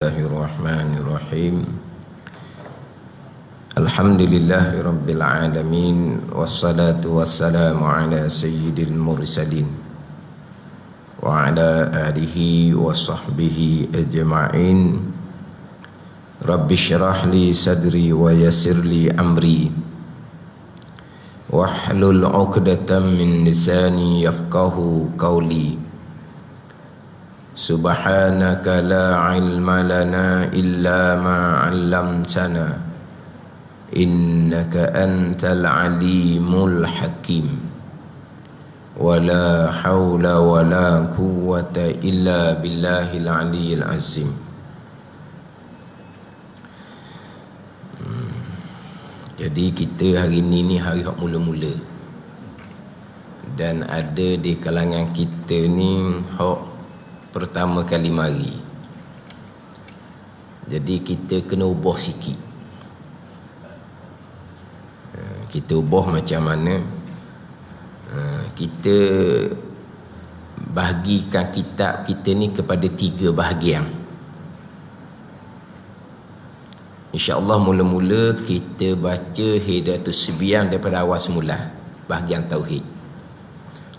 Bismillahirrahmanirrahim. Alhamdulillahirabbil alamin wassalatu wassalamu ala sayyidil mursalin wa ala alihi wa sahbihi ajma'in. Rabbi syrah li sadri wa yassir li amri wahlul 'uqdatam min lisani yafqahu qawli. Subhanaka la ilma lana illa ma 'allamtana innaka antal alimul hakim. Wala haula wala quwwata illa billahil aliyyil azim. Jadi kita hari ni hari hak mula-mula, dan ada di kalangan kita ni hak pertama kali mari. Jadi kita kena ubah sikit. Kita ubah macam mana? Kita bahagikan kitab kita ni kepada 3 bahagian. InsyaAllah mula-mula kita baca Hidayatus Sibyan daripada awal semula, bahagian Tauhid.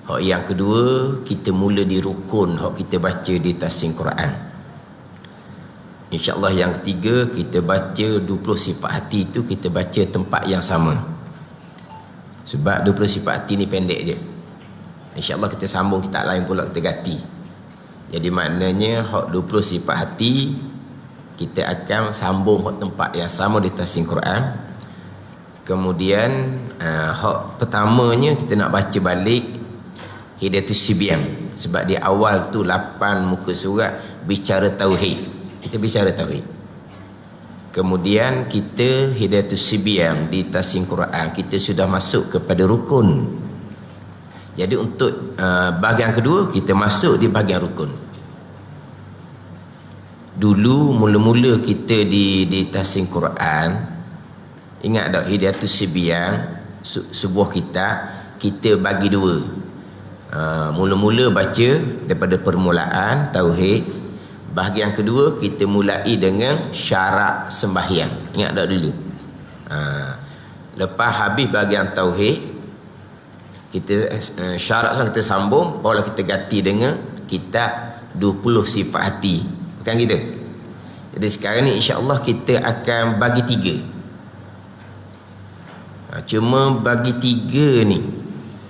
Hak yang kedua, kita mula di rukun hak kita baca di tafsir Quran. InsyaAllah yang ketiga, kita baca 20 sifat hati itu, kita baca tempat yang sama. Sebab 20 sifat hati ni pendek je. InsyaAllah kita sambung kitab lain pula, kita ganti. Jadi maknanya hak 20 sifat hati kita akan sambung hak tempat yang sama di tafsir Quran. Kemudian hak pertamanya kita nak baca balik Hidayatus Sibyan, sebab di awal tu 8 muka surat bicara tauhid. Kita bicara tauhid. Kemudian kita Hidayatus Sibyan di tafsir Quran, kita sudah masuk kepada rukun. Jadi untuk bahagian kedua kita masuk di bahagian rukun. Dulu mula-mula kita di tafsir Quran, ingat tak Hidayatus Sibyan sebuah kitab, kita bagi 2. Mula-mula baca daripada permulaan tauhid. Bahagian kedua kita mulai dengan syarat sembahyang. Ingat tak dulu? Lepas habis bahagian tauhid, kita syarat kita sambung, barulah kita ganti dengan kitab 20 sifat hati. Bukan gitu? Jadi sekarang ni insya-Allah kita akan bagi 3. Cuma bagi 3 ni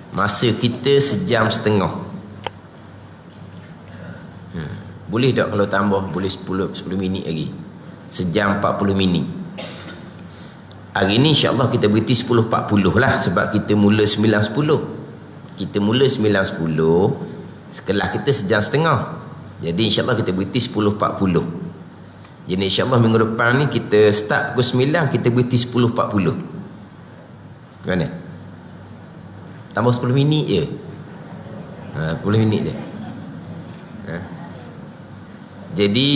masa kita 1.5 jam. Boleh tak kalau tambah, boleh 10 minit lagi, 1 jam 40 minit. Hari ni insyaAllah kita berhenti 10.40 lah, sebab kita mula 9.10. Kita mula 9.10, sekelas kita 1.5 jam. Jadi insyaAllah kita berhenti 10.40. Jadi insyaAllah minggu depan ni kita start pukul 9, kita berhenti 10.40. Mana? Tambah 10 minit je. 10 minit je. Jadi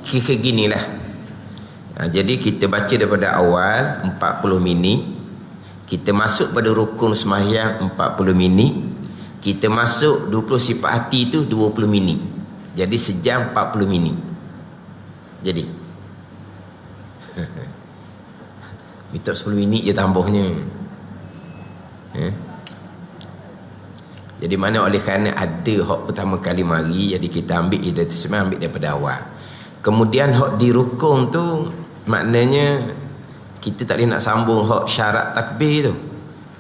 kira ginilah. Jadi kita baca daripada awal 40 minit. Kita masuk pada rukun sembahyang 40 minit. Kita masuk 20 sifat hati itu 20 minit. Jadi 1 jam 40 minit. Jadi minta 10 minit je tambahnya. Jadi mana oleh kerana ada hak pertama kali mari, jadi kita ambil Hidayatus Sibyan, ambil daripada awal. Kemudian hak di rukun tu maknanya kita tak boleh nak sambung hak syarat takbir tu.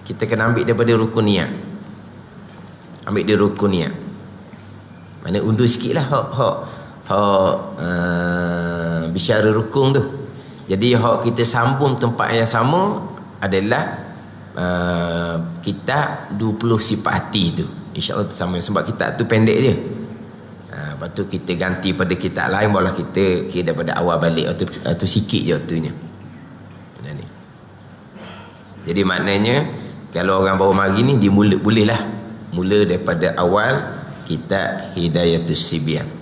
Kita kena ambil daripada rukun niat. Ambil di rukun niat. Mana undur sikitlah hak bicara rukun tu. Jadi hak kita sambung tempat yang sama adalah kitab 20 sifat hati tu. InsyaAllah sama, sebab kitab tu pendek je. Lepas tu kita ganti pada kitab lain, barulah kita kira daripada awal balik, atau sikit je waktunya. Jadi maknanya kalau orang baru mari ni, dia bolehlah mula daripada awal kitab Hidayatus Sibyan.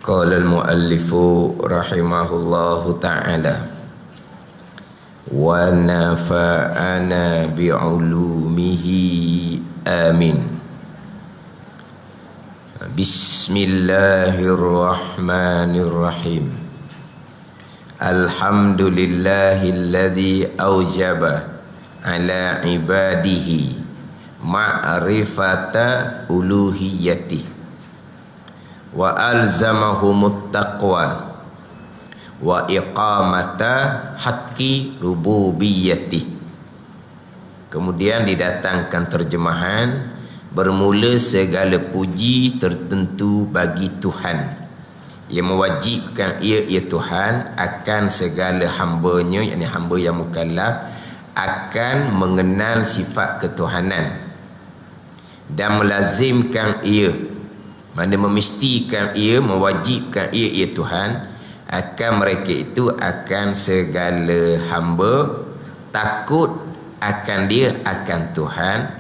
Qala al-muallifu rahimahullahu ta'ala wa wa nafa'ana bi'ulumihi. Amin. Bismillahirrahmanirrahim. Alhamdulillahilladzi aujaba ala ibadihi ma'rifata uluhiyati wa alzamahumut taqwa wa iqamata haqqi rububiyyati. Kemudian didatangkan terjemahan, bermula segala puji tertentu bagi Tuhan yang mewajibkan ia Tuhan akan segala hambanya, yakni hamba yang mukallaf, akan mengenal sifat ketuhanan dan melazimkan ia, mana memistikan ia, mewajibkan ia Tuhan akan mereka itu, akan segala hamba takut akan dia, akan Tuhan,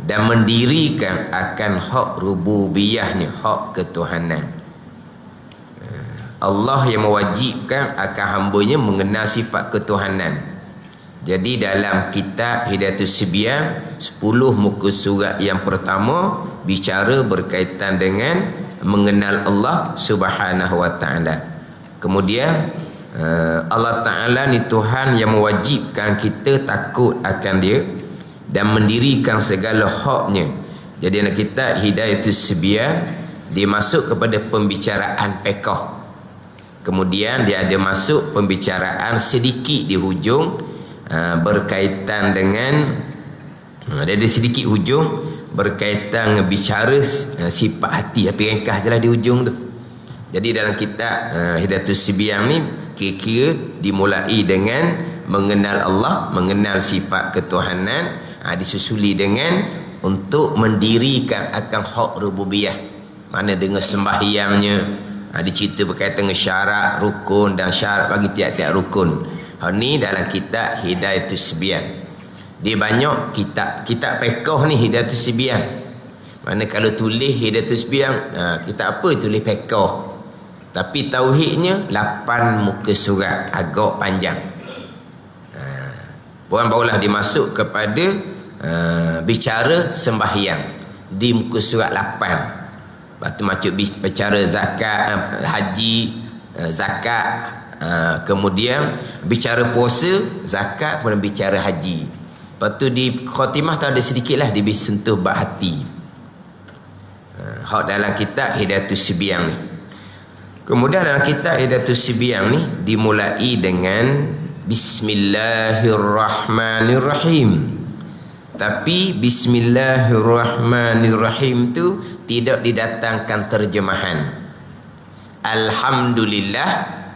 dan mendirikan akan hak rububiyahnya, hak ketuhanan. Allah yang mewajibkan akan hambanya mengenal sifat ketuhanan. Jadi dalam kitab Hidayatus Sibyan 10 muka surat yang pertama bicara berkaitan dengan mengenal Allah Subhanahu wa taala. Kemudian Allah Taala ni Tuhan yang mewajibkan kita takut akan dia dan mendirikan segala haknya. Jadi dalam kitab Hidayatus Sibyan dia masuk kepada pembicaraan fiqh. Kemudian dia ada masuk pembicaraan sedikit di hujung berkaitan dengan ada sedikit hujung berkaitan bicara sifat hati, tapi ringkas je lah di hujung tu. Jadi dalam kitab Hidayatus Sibyan ni kira-kira dimulai dengan mengenal Allah, mengenal sifat ketuhanan, disusuli dengan untuk mendirikan akan hak rububiyah, mana dengan sembahyangnya, dicerita berkaitan dengan syarat, rukun dan syarat bagi tiap-tiap rukun. Ni dalam kitab Hidayatus Sibyan. Dia banyak kitab fiqh ni Hidayatus Sibyan. Mana kalau tulis Hidayatus Sibyan, kitab apa tulis fiqh. Tapi tauhidnya 8 muka surat, agak panjang. Barulah dimasuk kepada bicara sembahyang di muka surat 8. Lepas tu macam bicara zakat, haji, zakat, kemudian bicara puasa, zakat, kemudian bicara haji. Lepas tu di khatimah tu ada sedikit lah dia sentuh bab hati. Hak dalam kitab Hidayatus Sibyan ni. Kemudian dalam kitab Hidayatus Sibyan ni dimulai dengan Bismillahirrahmanirrahim. Tapi Bismillahirrahmanirrahim tu tidak didatangkan terjemahan. Alhamdulillah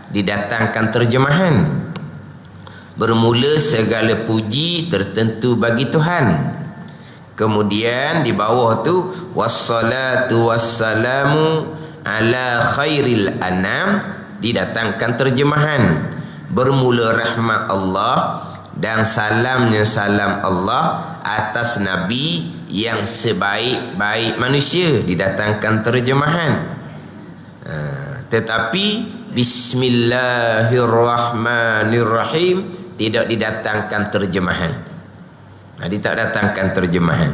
didatangkan terjemahan. Bermula segala puji tertentu bagi Tuhan. Kemudian di bawah tu wassalatu wassalamu ala khairil anam, didatangkan terjemahan. Bermula rahmat Allah dan salamnya salam Allah atas Nabi yang sebaik-baik manusia, didatangkan terjemahan. Tetapi Bismillahirrahmanirrahim tidak didatangkan terjemahan. Dia tak datangkan terjemahan.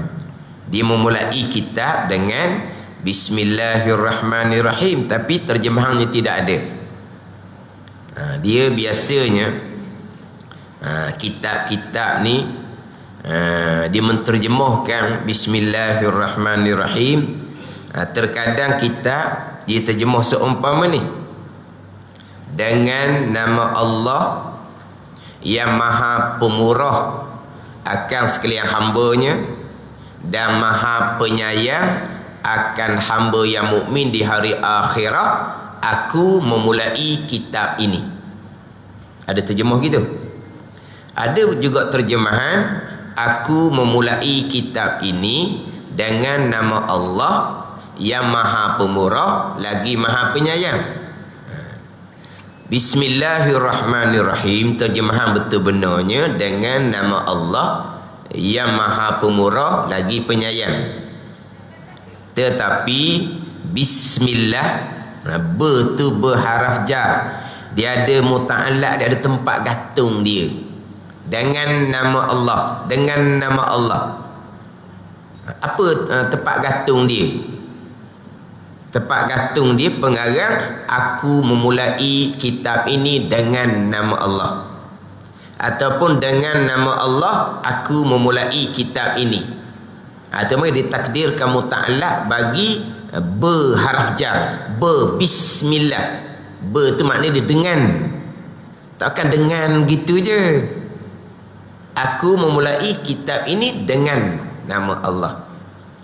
Dia memulai kitab dengan Bismillahirrahmanirrahim, tapi terjemahannya tidak ada. Dia biasanya kitab-kitab ni dia menterjemahkan Bismillahirrahmanirrahim. Terkadang kitab dia terjemah seumpama ni, dengan nama Allah yang maha pemurah akan sekalian hambanya dan maha penyayang akan hamba yang mukmin di hari akhirat, aku memulai kitab ini. Ada terjemah gitu. Ada juga terjemahan, aku memulai kitab ini dengan nama Allah yang maha pemurah lagi maha penyayang. Bismillahirrahmanirrahim, terjemahan betul benarnya dengan nama Allah yang maha pemurah lagi penyayang. Tetapi Bismillah, betul berharaf jar, dia ada muta'allaq, dia ada tempat gantung dia. dengan nama Allah, dengan nama Allah. Apa tempat gantung dia? Tempat gantung dia pengarang, aku memulai kitab ini dengan nama Allah, ataupun dengan nama Allah aku memulai kitab ini. Itu maknanya ditakdirkan muta'allaq bagi berharaf jar, bismillah. Tu maknanya dia dengan, takkan dengan gitu je. Aku memulai kitab ini dengan nama Allah,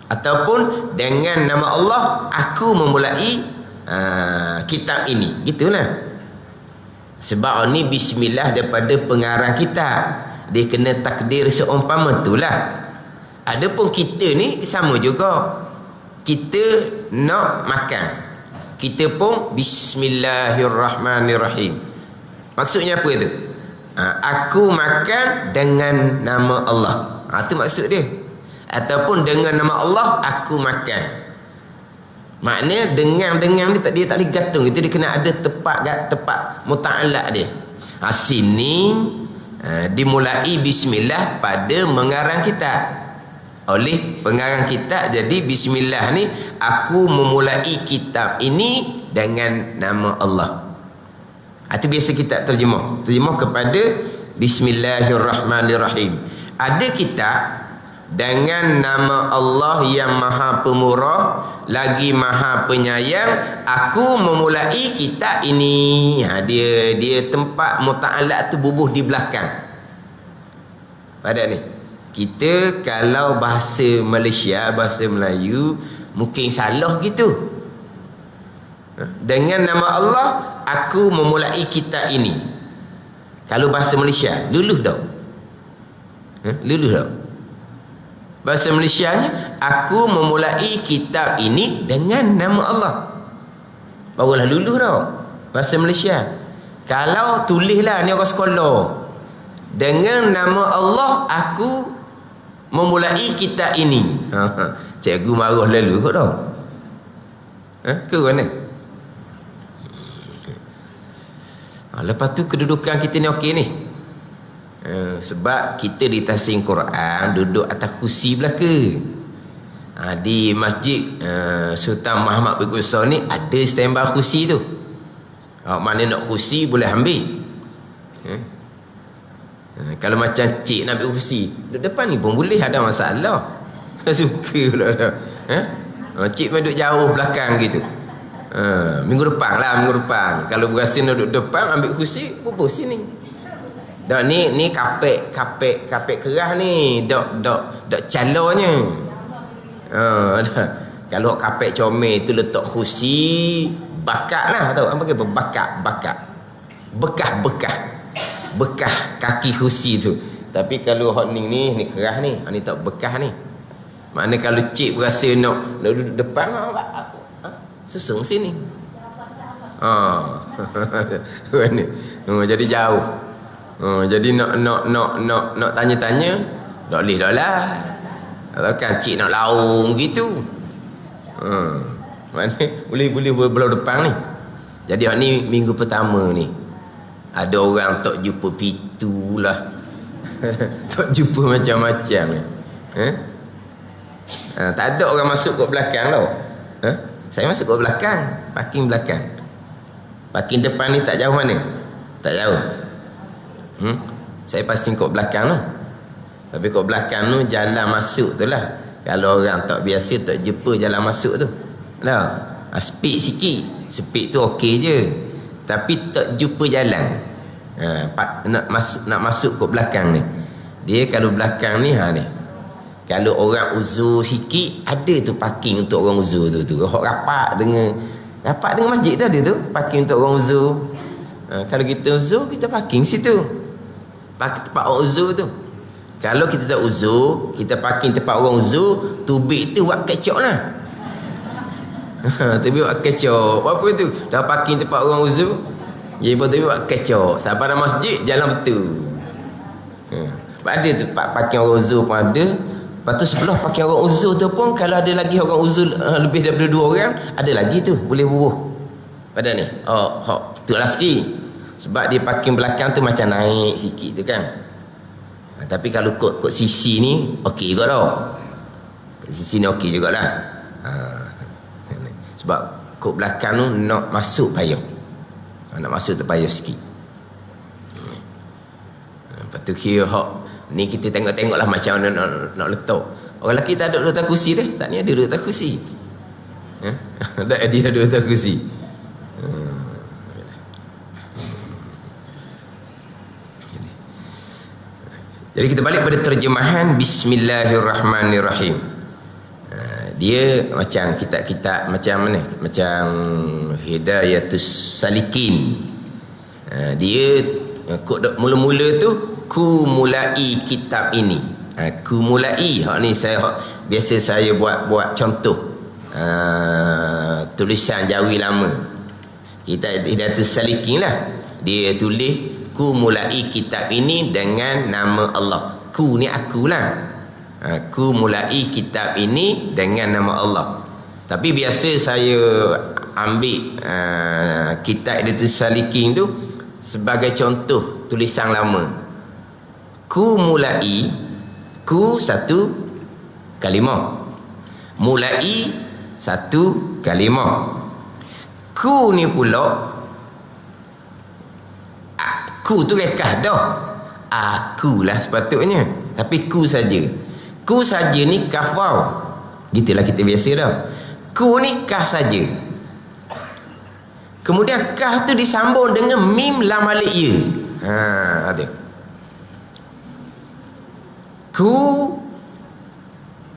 ataupun dengan nama Allah aku memulai kitab ini, gitulah. Sebab ni bismillah daripada pengarang kitab, dia kena takdir seumpama itulah. Adapun kita ni sama juga, kita nak makan, kita pun bismillahirrahmanirrahim. Maksudnya apa itu? Aku makan dengan nama Allah, itu maksud dia. Ataupun dengan nama Allah aku makan. Maknanya dengan dia tak boleh gantung, itu dia kena ada tempat muta'allaq dia. Sini dimulai bismillah pada mengarang kitab, oleh pengarang kitab. Jadi bismillah ni, aku memulai kitab ini dengan nama Allah. Itu biasa kita terjemah kepada bismillahirrahmanirrahim. Ada kitab dengan nama Allah yang maha pemurah lagi maha penyayang, aku memulai kitab ini. Dia tempat muta'allaq tu bubuh di belakang. Pada ni kita kalau bahasa Malaysia, bahasa Melayu mungkin salah gitu. Dengan nama Allah aku memulai kitab ini. Kalau bahasa Malaysia luluh dah. Luluh dah. Bahasa Malaysianya, aku memulai kitab ini dengan nama Allah, barulah luluh dah bahasa Malaysia. Kalau tulislah ni orang sekolah, dengan nama Allah aku memulai kitab ini, cikgu marah lalu kot dah. Ke mana? Lepas tu kedudukan kita ni okey ni. Sebab kita di tasing Quran duduk atas kursi belaka. Di masjid Sultan Muhammad bin Qusar ni ada standby kursi tu. Mana nak kursi boleh ambil. Kalau macam cik nak ambil kursi duduk depan ni pun boleh, ada masalah. Suka pula dah. Cik pun duduk jauh belakang gitu. Minggu depan kalau berasa nak duduk depan ambil kursi, bubur sini. Dak ni kapek keras ni, dak calonnya. Kalau kapek comel tu letak kursi bakat lah, tahu apa ke bakat bekas kaki kursi tu. Tapi kalau hot ni keras ni tak bekas ni. Makna kalau cik berasa nak duduk depan, susung sini. Jadi jauh. Jadi nak tanya-tanya tak boleh dah lah. Kan cik nak laung gitu. Mana boleh belah depan ni. Jadi ni minggu pertama ni ada orang tak jumpa pintu lah. Tak jumpa macam-macam ni. Tak ada orang masuk kat belakang tau. Saya masuk kat belakang, parking belakang. Parking depan ni tak jauh mana? Tak jauh. Saya pasti kat belakang tu. Tapi kat belakang tu jalan masuk tu lah. Kalau orang tak biasa tak jumpa jalan masuk tu. Speed sikit. Speed tu okey je. Tapi tak jumpa jalan. Nak masuk kat belakang ni. Dia kalau belakang ni ni. Kalau orang uzur sikit, ada tu parking untuk orang uzur tu. Rapat dengan masjid tu ada tu. Parking untuk orang uzur. Kalau kita uzur, kita parking situ. Tempat orang uzur tu. Kalau kita tak uzur, kita parking tempat orang uzur, tubik tu buat kecok lah. Tubik buat kecok. Apa tu? Dah parking tempat orang uzur, jadi pun tubik buat kecok. Sampai dalam masjid, jalan betul. Ada tempat parking orang uzur pun ada. Lepas tu sebelah parking orang uzur tu pun, kalau ada lagi orang uzur lebih daripada 2 orang, ada lagi tu, boleh bubuh pada ni. Tu lah sikit. Sebab dia parking belakang tu macam naik sikit tu kan. Tapi kalau kod sisi ni okey juga tau. Kod sisi ni okey jugalah. Sebab kod belakang tu nak masuk payah. Nak masuk tu payah sikit. Lepas tu kira hak ni kita tengok-tengoklah macam mana nak letak. Orang lelaki tak ada letak kursi dah. Tak ni ada letak kursi. Tak ada letak kursi. Jadi kita balik pada terjemahan Bismillahirrahmanirrahim. Dia macam kitab-kitab macam mana? Macam Hidayatus Salikin. Dia mula-mula tu ku mulai kitab ini. Ku mulai hak ni biasa saya buat contoh. Tulisan Jawi lama. Kitab Hidayatus Salikin lah. Dia tulis ku mulai kitab ini dengan nama Allah. Ku ni akulah. Ku mulai kitab ini dengan nama Allah. Tapi biasa saya ambil kitab Hidayatus Salikin tu sebagai contoh tulisan lama. Ku mulai, ku satu kalimah. Mulai satu kalimah. Ku ni pula ku tu rekah dah. Akulah sepatutnya. Tapi ku saja. Ku saja ni kaf waw. Gitulah kita biasa dah. Ku ni kaf saja. Kemudian kaf tu disambung dengan mim lam alif ya. Ada. Ku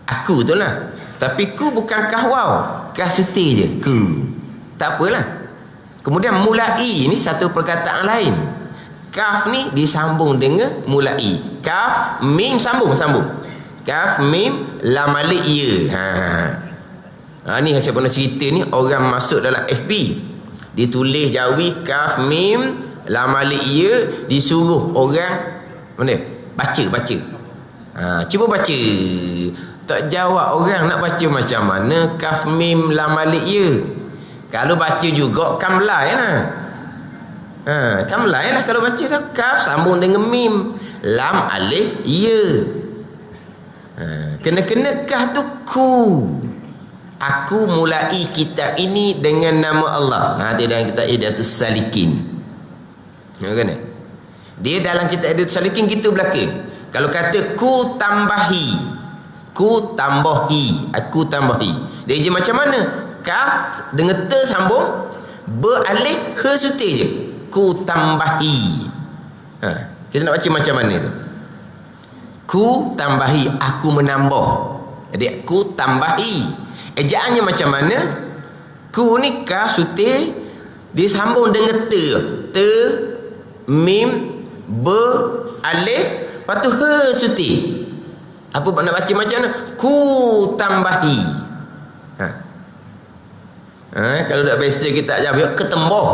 aku tu lah. Tapi ku bukan kaf waw. Kaf suti je. Ku. Tak apalah. Kemudian mulai ni satu perkataan lain. Kaf ni disambung dengan mulai. Kaf mim sambung. Kaf mim lam alif ya. Ni saya pernah cerita ni, orang masuk dalam FB. Ditulis Jawi kaf mim lam alif ya, disuruh orang mana? Baca. Cuba baca. Tak jawab orang nak baca macam mana kaf mim lam alif ya. Kalau baca juga kamlai lah. Kamlai lah kalau baca dah. Kaf sambung dengan mim lam alif ya. Kena-kena kaf tu ku. Aku mulai kitab ini dengan nama Allah. Dia dalam kitab Hidayatus Salikin. Kan? Dia dalam kitab Hidayatus Salikin gitu belaka. Kalau kata ku tambahi, aku tambahi. Dia je macam mana? Kaf dengan te sambung, be alif he suti je. Ku tambahi. Kita nak baca macam mana tu? Ku tambahi, aku menambah. Jadi ku tambahi. Ejaannya macam mana? Ku ni kaf suti disambung dengan te. Te, mim, be, alif, lepas tu he suti. Apa nak baca macam mana? Ku tambahi. Kalau tak biasa kita jawab ketembah.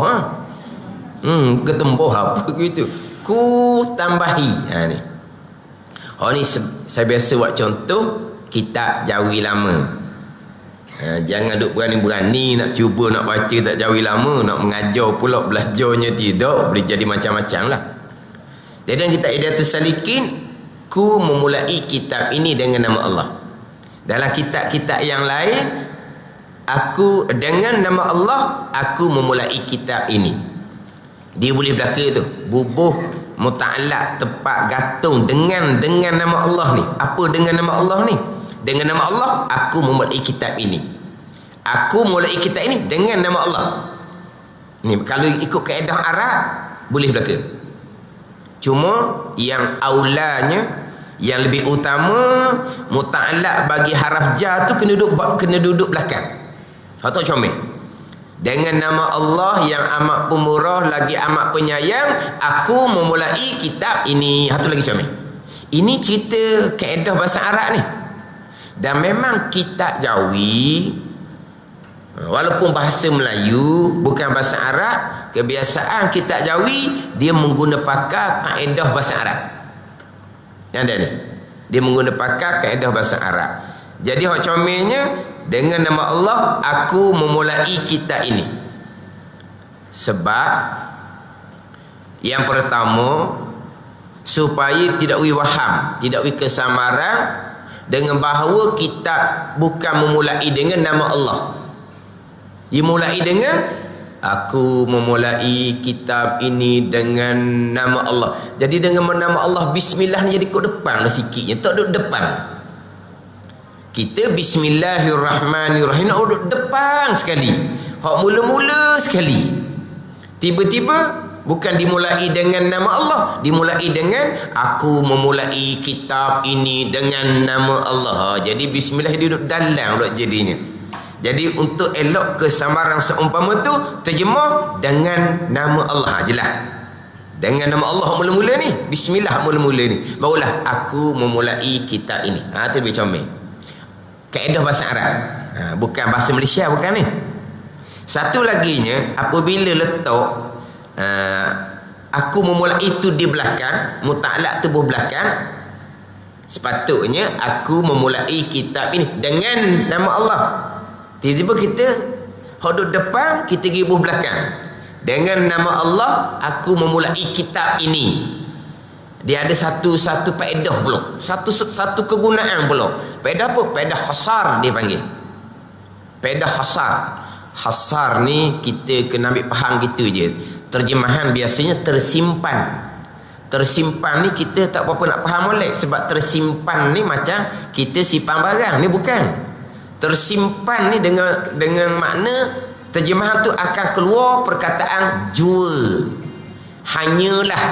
Ketembah apa gitu. Ku tambahi. Ni. Ni saya biasa buat contoh kitab Jawi lama. Jangan duk berani-berani nak cuba nak baca tak Jawi lama, nak mengajar pula belajarnya tidak, boleh jadi macam-macam lah. Jadi kita Hidayatus Salikin, ku memulai kitab ini dengan nama Allah. Dalam kitab-kitab yang lain, aku dengan nama Allah aku memulai kitab ini. Dia boleh belaka tu, bubuh muta'allaq, tempat gantung dengan nama Allah ni. Apa dengan nama Allah ni? Dengan nama Allah aku memulai kitab ini. Aku mulai kitab ini dengan nama Allah. Ni kalau ikut kaedah Arab boleh belaka. Cuma yang aulanya, yang lebih utama, muta'allaq bagi haraf jar tu kena duduk belakang. Atau comel. Dengan nama Allah yang amat pemurah lagi amat penyayang, aku memulai kitab ini. Satu lagi comel. Ini cerita kaedah bahasa Arab ni. Dan memang kitab Jawi, walaupun bahasa Melayu bukan bahasa Arab, kebiasaan kitab Jawi dia menggunakan kaedah bahasa Arab. Yang ada ni, dia menggunakan kaedah bahasa Arab. Jadi hak comelnya, dengan nama Allah aku memulai kitab ini. Sebab yang pertama, supaya tidak waham, tidak kesamaran dengan bahawa kitab bukan memulai dengan nama Allah. Dimulai dengan aku memulai kitab ini dengan nama Allah. Jadi dengan nama Allah bismillah jadi kat depan lah sikitnya, tak duduk depan. Kita bismillahirrahmanirrahim nak duduk depan sekali. Hak mula-mula sekali. Tiba-tiba bukan dimulai dengan nama Allah, dimulai dengan aku memulai kitab ini dengan nama Allah. Jadi bismillah duduk dalam duduk jadinya. Jadi untuk elok kesamaran seumpama tu terjemah dengan nama Allah. Jelas. Dengan nama Allah mula-mula ni, bismillah mula-mula ni. Barulah aku memulai kitab ini. Tu lebih comel. Kaedah bahasa Arab. Bukan bahasa Malaysia, bukan ni. Satu laginya apabila letak aku memulai itu di belakang, muta'alaq tubuh belakang, sepatutnya aku memulai kitab ini dengan nama Allah. Tiba-tiba kita hudud depan, kita pergi buh belakang. Dengan nama Allah aku memulai kitab ini. Dia ada satu faedah pula, satu kegunaan pula. Faedah apa? Faedah hasar dia panggil. Faedah hasar. Hasar ni kita kena ambil faham gitu je. Terjemahan biasanya tersimpan. Tersimpan ni kita tak apa-apa nak faham molek, sebab tersimpan ni macam kita simpan barang, ni bukan. Tersimpan ni dengan makna terjemahan tu akan keluar perkataan jua. Hanyalah,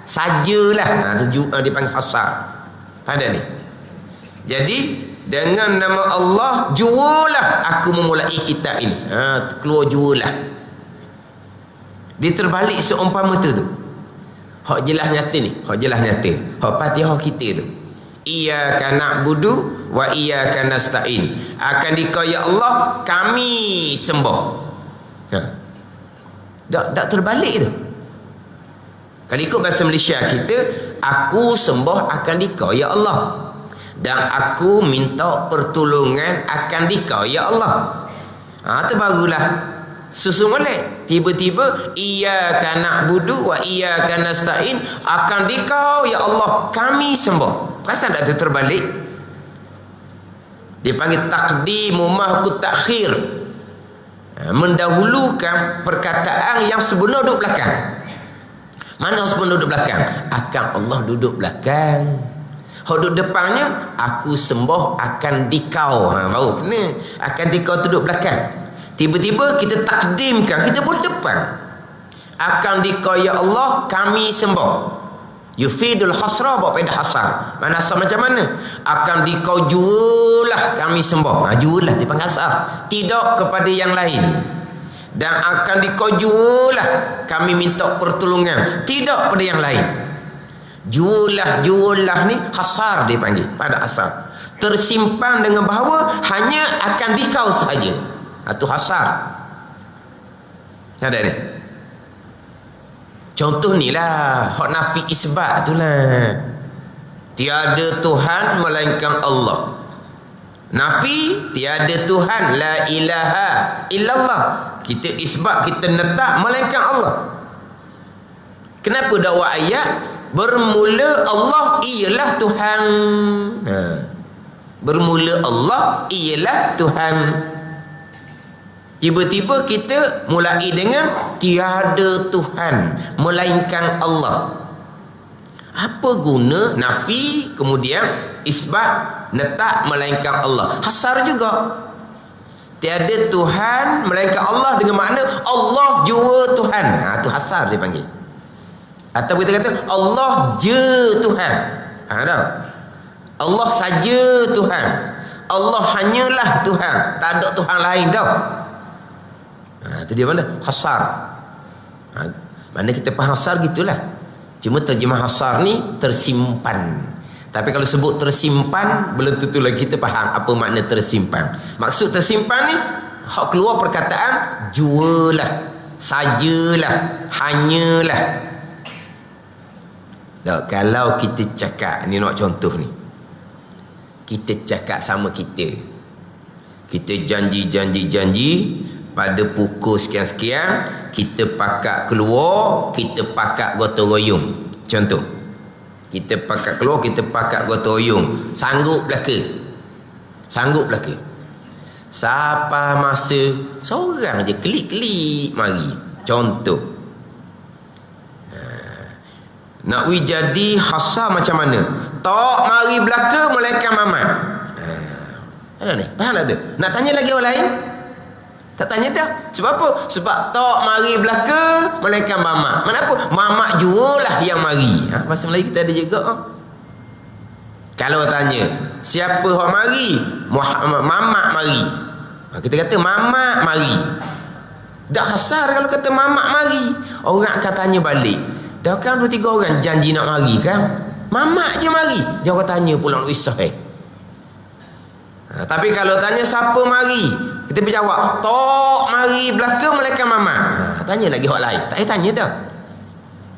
sajalah. Dipanggil hasar. Ada ni. Jadi dengan nama Allah jualah aku memulai kitab ini. Keluar jualah. Dia terbalik seumpama tu. Hak jelas nyata ni, hak jelas nyata. Hak Fatihah kita tu. Iyyaka na'budu wa iyyaka nasta'in. Akan dikau ya Allah kami sembah. Tak terbalik tu. Kalau ikut bahasa Malaysia kita, aku sembah akan dikau ya Allah. Dan aku minta pertolongan akan dikau ya Allah. Tu barulah susun molek. Tiba-tiba iyyaka na'budu wa iyyaka nasta'in, akan dikau ya Allah kami sembah. Perasan tak tu terbalik? Dia panggil taqdimu mahku takhir. Mendahulukan perkataan yang sebenar duduk belakang. Mana sebenar duduk belakang? Akan Allah duduk belakang. Duduk depannya aku sembah akan dikau. Baru kena akan dikau duduk belakang. Tiba-tiba kita takdimkan, kita pun depan. Akan dikau ya Allah kami sembah. Yufidul hasra, bawa faedah hasar. Mana asal macam mana? Akan dikau jualah kami sembah. Jualah dipanggil hasar. Tidak kepada yang lain. Dan akan dikau jualah kami minta pertolongan. Tidak pada yang lain. Jualah ni hasar dia panggil. Pada asal. Tersimpan dengan bahawa hanya akan dikau sahaja. Itu hasar. Ada ni. Contoh ni lah. Hak nafi isbat tu lah. Tiada Tuhan melainkan Allah. Nafi, tiada Tuhan. La ilaha illallah. Kita isbat, kita letak melainkan Allah. Kenapa dakwa ayat? Bermula Allah ialah Tuhan. Bermula Allah ialah Tuhan. Tiba-tiba kita mulai dengan tiada Tuhan melainkan Allah. Apa guna nafi kemudian isbat letak melainkan Allah? Hasar juga. Tiada Tuhan melainkan Allah dengan makna Allah jua Tuhan. Itu hasar dia panggil. Atau kita kata Allah je Tuhan. Allah saja Tuhan. Allah hanyalah Tuhan. Tak ada Tuhan lain dah. Itu dia mana? Hasar. Mana kita faham hasar gitulah. Cuma terjemah hasar ni tersimpan. Tapi kalau sebut tersimpan, belum tentu lagi kita faham apa makna tersimpan. Maksud tersimpan ni hak keluar perkataan jualah, sajalah, hanyalah. Kalau kita cakap ni, nak contoh ni. Kita cakap sama kita. Kita janji pada pukul sekian-sekian kita pakat keluar, kita pakat gotong royong. Contoh. Kita pakat keluar, kita pakat gotong royong. Sanggup belaka. Sanggup belaka. Siapa masa seorang je klik-klik mari. Contoh. Nak we jadi hasar macam mana? Tok mari belaka malaikat mamat. Ada ni, faham tak tu? Nak tanya lagi orang lain? Tak tanya dah. Sebab apa? Sebab tok mari belaka malaikat mamat. Kenapa? Mamat jualah yang mari. Bahasa Melayu kita ada juga. Kalau tanya, siapa hok mari? Mamat mari. Kita kata mamat mari. Dak hasar kalau kata mamat mari. Orang akan tanya balik. Dah kan 2-3 orang janji nak mari kan? Mamat je mari. Dia orang tanya pula nak isah tapi kalau tanya siapa mari, kita berjawab tok mari belaka malaikat mamat. Tanya lagi orang lain. Tak payah tanya dah.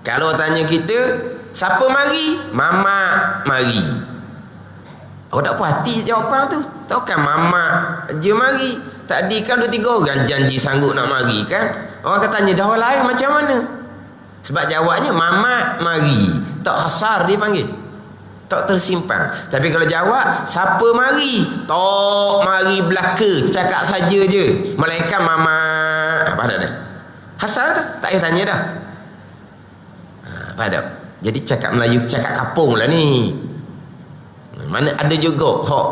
Kalau tanya kita siapa mari, mamat mari. Tak puas hati jawapan tu. Takkan mamak je mari. Tadi kan 2-3 orang janji sanggup nak mari kan. Orang akan tanya dah orang lain macam mana. Sebab jawabnya mamak mari. Tak hasar dia panggil. Tak tersimpan. Tapi kalau jawab siapa mari, tok mari belaka, cakap saja je malaikat mamak. Apa dah? Hasar tu. Tak payah tanya dah. Apa dah? Jadi cakap Melayu, cakap kapung lah ni. Mana ada juga hok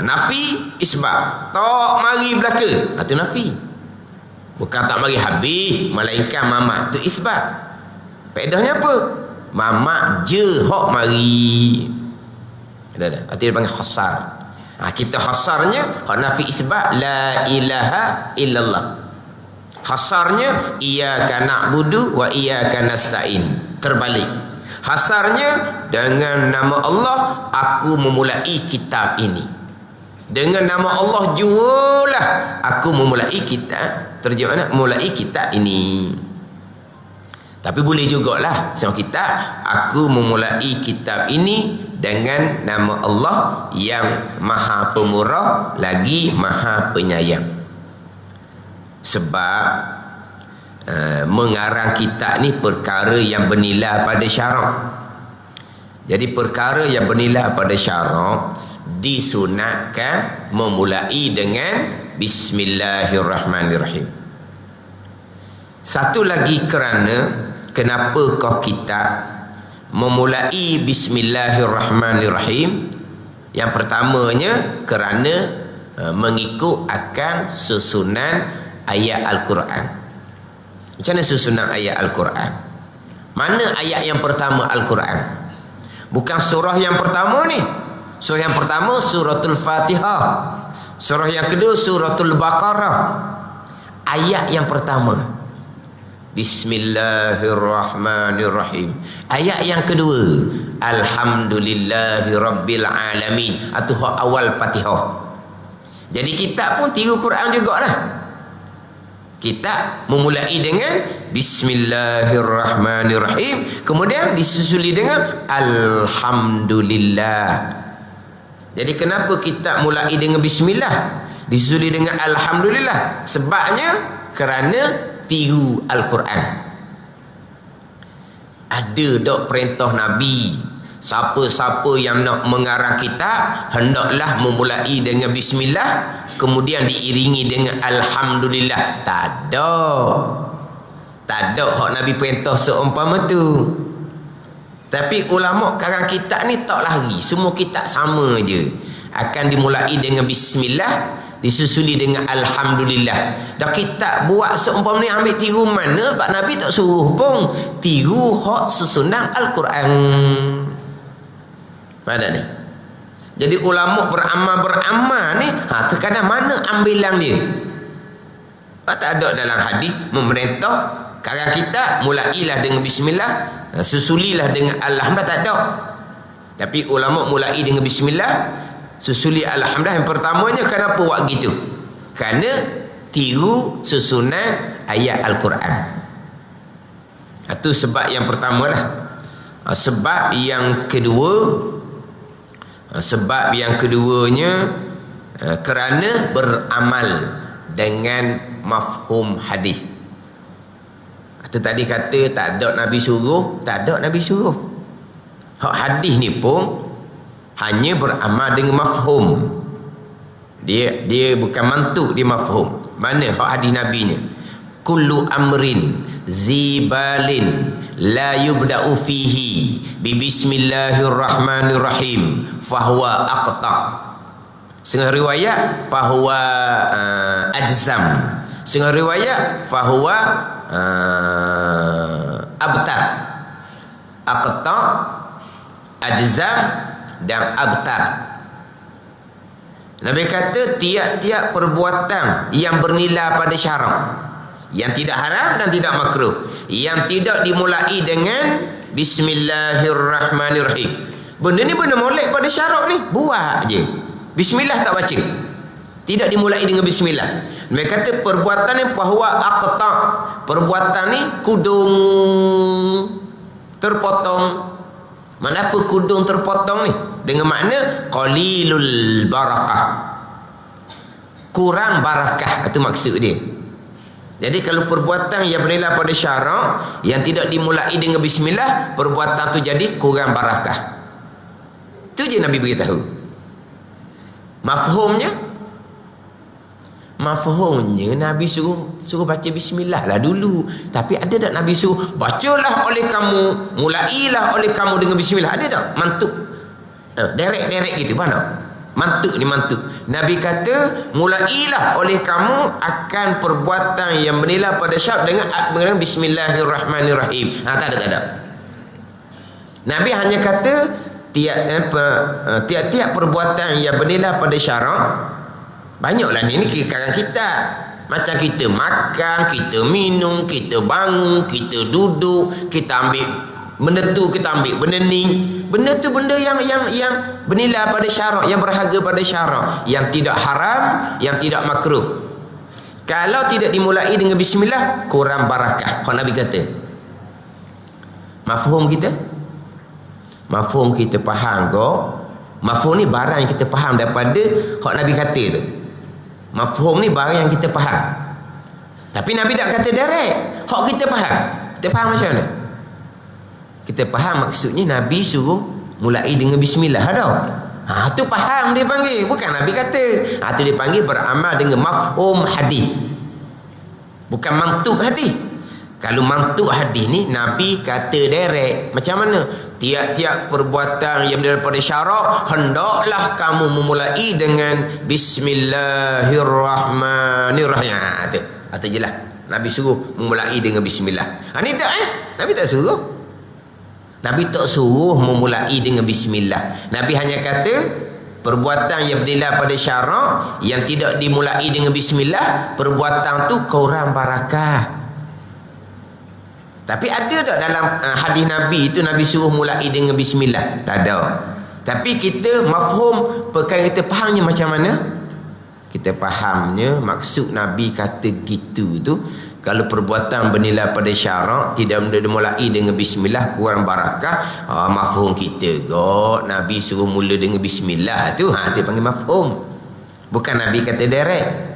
nafi isbat. Tok mari belaka. Itu nafi. Bukan tak mari habis malaikat mamak. Itu isbat. Faedahnya apa? Mamak je hok mari. Dah. Arti dia panggil khasar. Kita khasarnya hok nafi isbat la ilaha illallah. Khasarnya iyyaka na'budu wa iyyaka nasta'in. Terbalik. Hasarnya dengan nama Allah aku memulai kitab ini. Dengan nama Allah jualah aku memulai kitab. Terjemahannya mulai kitab ini. Tapi boleh jugalah sama kita aku memulai kitab ini dengan nama Allah yang Maha Pemurah lagi Maha Penyayang. Sebab mengarang kitab ni perkara yang bernilai pada syarak. Jadi perkara yang bernilai pada syarak disunatkan memulai dengan Bismillahirrahmanirrahim. Satu lagi kerana kenapa kau kita memulai Bismillahirrahmanirrahim? Yang pertamanya kerana mengikut akan susunan ayat Al-Quran. Macam mana susunan ayat Al-Quran? Mana ayat yang pertama Al-Quran? Bukan surah yang pertama ni. Surah yang pertama suratul Fatihah. Surah yang kedua suratul Baqarah. Ayat yang pertama Bismillahirrahmanirrahim. Ayat yang kedua Alhamdulillahirabbil alamin. Itu awal Fatihah. Jadi kita pun tiru Quran jugalah. Kita memulai dengan Bismillahirrahmanirrahim, kemudian disusuli dengan Alhamdulillah. Jadi kenapa kita mulai dengan Bismillah, disusuli dengan Alhamdulillah? Sebabnya kerana tiru Al-Quran. Ada tak perintah Nabi, siapa-siapa yang nak mengarang kitab hendaklah memulai dengan Bismillah, kemudian diiringi dengan Alhamdulillah? Tak ada. Tak ada hak Nabi perintah seumpama tu. Tapi ulama karang kitab ni tak lari. Semua kitab sama je. Akan dimulai dengan Bismillah, disusuli dengan Alhamdulillah. Dah kita buat seumpama ni ambil tiru mana? Pak Nabi tak suruh pun. Tiru hak susunan Al-Quran. Mana ni? Jadi ulama beramal ni, terkadang mana ambilan dia? Pak tak ada dalam hadis memerintah karang kita mulailah dengan Bismillah, susulilah dengan Alhamdulillah, tak ada. Tapi ulama mulai dengan Bismillah, susuli Alhamdulillah. Yang pertamanya kenapa buat gitu? Kerana tiru susunan ayat Al-Quran. Itu sebab yang pertama lah. Sebab yang keduanya kerana beramal dengan mafhum hadis. Itu tadi kata tak ada Nabi suruh, tak ada Nabi suruh. Hak hadis ni pun hanya beramal dengan mafhum. Dia bukan mantuk, dia mafhum. Mana hak hadis Nabi ni? Kullu amrin zibalin la yubda'u fihi bi bismillahirrahmanirrahim fahuwa aqta. Setengah riwayat fahuwa ajzam. Setengah riwayat fahuwa abtar. Aqta, ajzam dan abtar. Nabi kata tiap-tiap perbuatan yang bernilai pada syarak, yang tidak haram dan tidak makruh, yang tidak dimulai dengan bismillahirrahmanirrahim. Benda ni benda molek pada syarak ni, buat je. Bismillah tak baca, tidak dimulai dengan bismillah. Nabi kata perbuatan ni fahuwa aqta. Perbuatan ni kudung terpotong. Mana apa kudung terpotong ni? Dengan makna qalilul barakah, kurang barakah, itu maksud dia. Jadi kalau perbuatan yang bernilai pada syarak, yang tidak dimulai dengan bismillah, perbuatan tu jadi kurang barakah. Itu je Nabi beritahu. Mafhumnya Nabi suruh baca bismillah lah dulu. Tapi ada tak Nabi suruh bacalah oleh kamu, mulailah oleh kamu dengan bismillah? Ada tak? Mantuk. Derek gitu, mana? Mantuk ni mantuk. Nabi kata mulailah oleh kamu akan perbuatan yang bernilai pada syarat dengan bismillahirrahmanirrahim. Tak ada. Nabi hanya kata tiap-tiap perbuatan yang bernilai pada syarat. Banyaklah ni sekarang kita. Macam kita makan, kita minum, kita bangun, kita duduk, kita ambil benda tu, kita ambil benda ni. Benda tu benda yang bernilai pada syarak, yang berharga pada syarak, yang tidak haram, yang tidak makruh. Kalau tidak dimulai dengan bismillah, kurang barakah. Kalau Nabi kata. Mafhum kita? Mafhum kita faham ke? Mafhum ni barang yang kita faham daripada hak Nabi kata tu. Mafhum ni barang yang kita faham. Tapi Nabi tak kata direct. Hak kita faham. Kita faham macam mana? Kita faham maksudnya Nabi suruh mulai dengan bismillah tau. Tu faham dia panggil. Bukan Nabi kata. Tu dia panggil beramal dengan mafhum hadis. Bukan mantuk hadis. Kalau mantuk hadis ni Nabi kata direct. Macam mana? Tiap-tiap perbuatan yang daripada syarak, hendaklah kamu memulai dengan bismillahirrahmanirrahim. Itu je lah. Nabi suruh memulai dengan bismillah. Ni tak Nabi tak suruh. Nabi tak suruh memulai dengan bismillah. Nabi hanya kata perbuatan yang bernilai pada syarak, yang tidak dimulai dengan bismillah, perbuatan tu kurang barakah. Tapi ada tak dalam hadis Nabi itu Nabi suruh mulai dengan bismillah? Tak ada. Tapi kita mafhum perkara kita fahamnya macam mana? Kita fahamnya maksud Nabi kata gitu tu, kalau perbuatan bernilai pada syarak tidak dimulai dengan bismillah kurang barakah. Mafhum kita go Nabi suruh mula dengan bismillah tu, dia panggil mafhum. Bukan Nabi kata direct.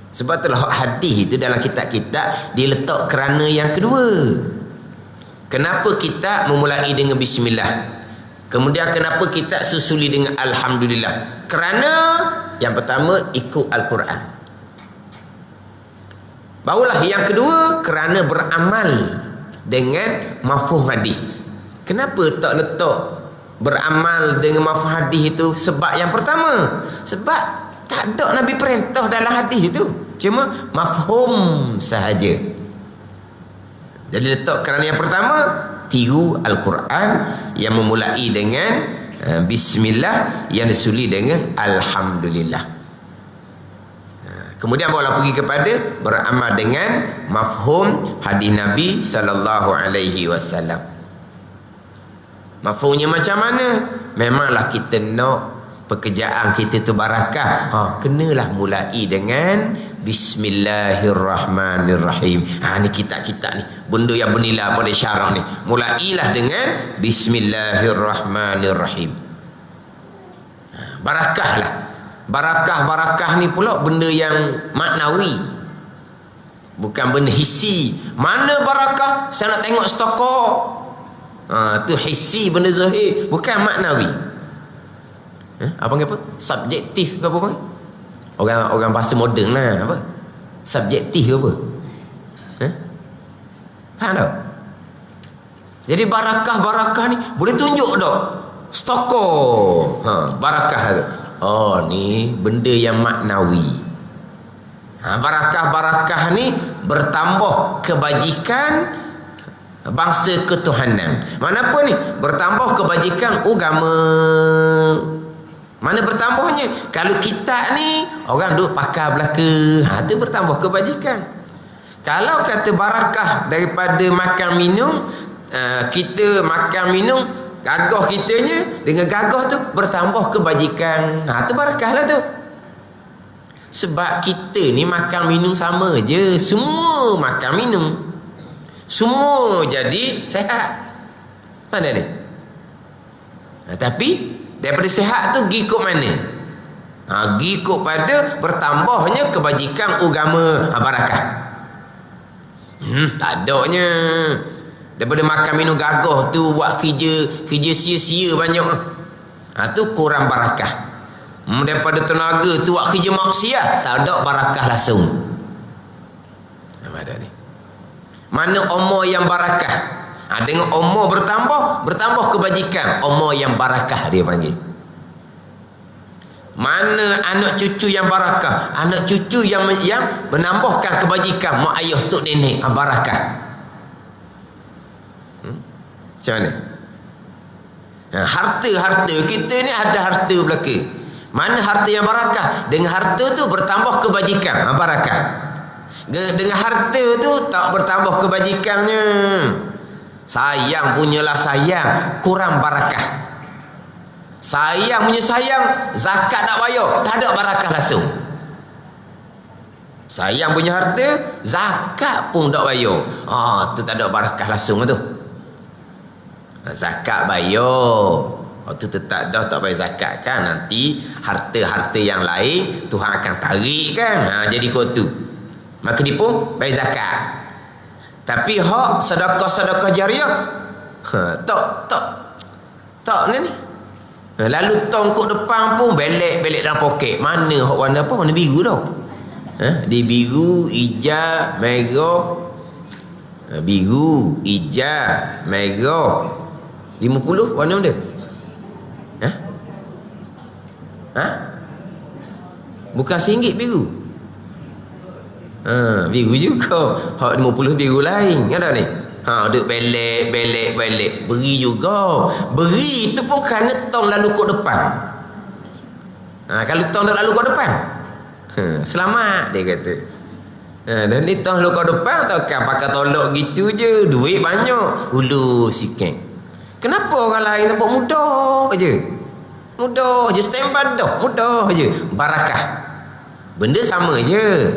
Sebab itulah hadis itu dalam kitab-kitab diletak kerana yang kedua. Kenapa kita memulai dengan bismillah? Kemudian kenapa kita susuli dengan alhamdulillah? Kerana yang pertama ikut Al-Quran. Barulah yang kedua kerana beramal dengan mafhum hadis. Kenapa tak letak beramal dengan mafhum hadis itu? Sebab yang pertama, sebab tak ada Nabi perintah dalam hadis itu. Cuma mafhum sahaja. Jadi letak kerana yang pertama, tiru Al-Quran yang memulai dengan bismillah, yang disuli dengan alhamdulillah. Kemudian barulah pergi kepada beramal dengan mafhum hadis Nabi sallallahu alaihi wasallam. Mafhumnya macam mana? Memanglah kita nak pekerjaan kita tu barakah, kenalah mulai dengan bismillahirrahmanirrahim. Ni kitab-kitab ni, benda yang bernilai pada syarak ni, mulailah dengan bismillahirrahmanirrahim. Barakahlah. Barakah ni pula benda yang maknawi, bukan benda hisi. Mana barakah? Saya nak tengok stokok. Tu hissi, benda zahir, bukan maknawi. Apa panggil apa? Subjektif ke apa panggil? Orang bahasa moden lah, apa? Subjektif ke apa? Faham tak? Jadi barakah ni boleh tunjuk tak? Stoko. Barakah tu. Oh, ni benda yang maknawi. Barakah ni bertambah kebajikan bangsa ketuhanan. Mana apa ni? Bertambah kebajikan agama. Mana bertambahnya? Kalau kita ni orang duk pakar belaka, tu bertambah kebajikan. Kalau kata barakah daripada makan minum, kita makan minum, gagah kitanya dengan gagah tu bertambah kebajikan. Tu barakah lah tu. Sebab kita ni makan minum sama je, semua makan minum, semua jadi sehat. Mana ni? Tapi daripada sehat tu pergi ikut mana? Pergi ikut pada bertambahnya kebajikan agama, barakah. Tak adanya. Daripada makan minum gagah tu buat kerja sia-sia banyak. Tu kurang barakah. Daripada tenaga tu buat kerja maksiat, tak ada barakah langsung. Mana ni? Mana umur yang barakah? Dengan umur bertambah kebajikan. Umur yang barakah dia panggil. Mana anak cucu yang barakah? Anak cucu yang menambahkan kebajikan mak ayah tok nenek, barakah. Macam mana? Harta kita ni ada harta belaka. Mana harta yang barakah? Dengan harta tu bertambah kebajikan, barakah. Dengan harta tu tak bertambah kebajikannya. Sayang punyalah sayang, kurang barakah. Sayang punya sayang, zakat nak bayar, tak ada barakah langsung. Sayang punya harta, zakat pun tak bayar, tu tak ada barakah langsung tu. Zakat bayar, tu tetap dah tak bayar zakat kan. Nanti harta-harta yang lain Tuhan akan tarik kan. Jadi kau tu, maka dia pun bayar zakat. Tapi hak sedekah-sedekah jariah, tak ni. Lalu tongkok depan pun belek dalam poket. Mana hak warna apa? Warna biru tau. Dia biru, hijau, merah. Biru, hijau, merah. 50 warna benda? Bukan RM1 biru. Biru juga. Hak 50 biru lain. Ada ni. Duk belek. Beri juga. Beri tu pun kerana tong lalu kot depan. Kalau tong dah lalu kot depan, selamat dia kata. Dan ni tong lalu kot depan, takkan pakai tolak gitu je. Duit banyak, ulu sikit. Kenapa orang lain nampak mudah je? Mudah je, standby dah. Mudah je. Barakah. Benda sama je.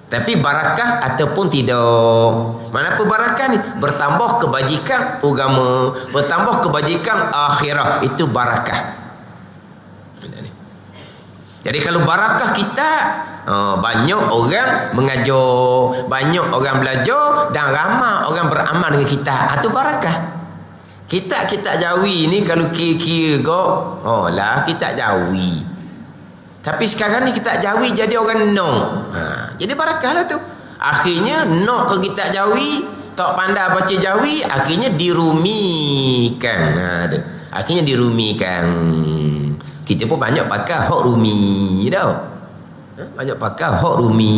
Tapi barakah ataupun tidak. Mana apa barakah ni? Bertambah kebajikan agama, bertambah kebajikan akhirat. Itu barakah. Jadi kalau barakah kita, banyak orang mengajar, banyak orang belajar, dan ramai orang beramal dengan kita. Itu barakah. Kita Jawi ni kalau kira-kira kau, kita Jawi. Tapi sekarang ni kita Jawi jadi orang Noh. Jadi barakah lah tu. Akhirnya Noh ke kita Jawi, tak pandai baca Jawi, akhirnya dirumikan. Akhirnya dirumikan. Kita pun banyak pakai hak rumi tau. Banyak pakai hak rumi.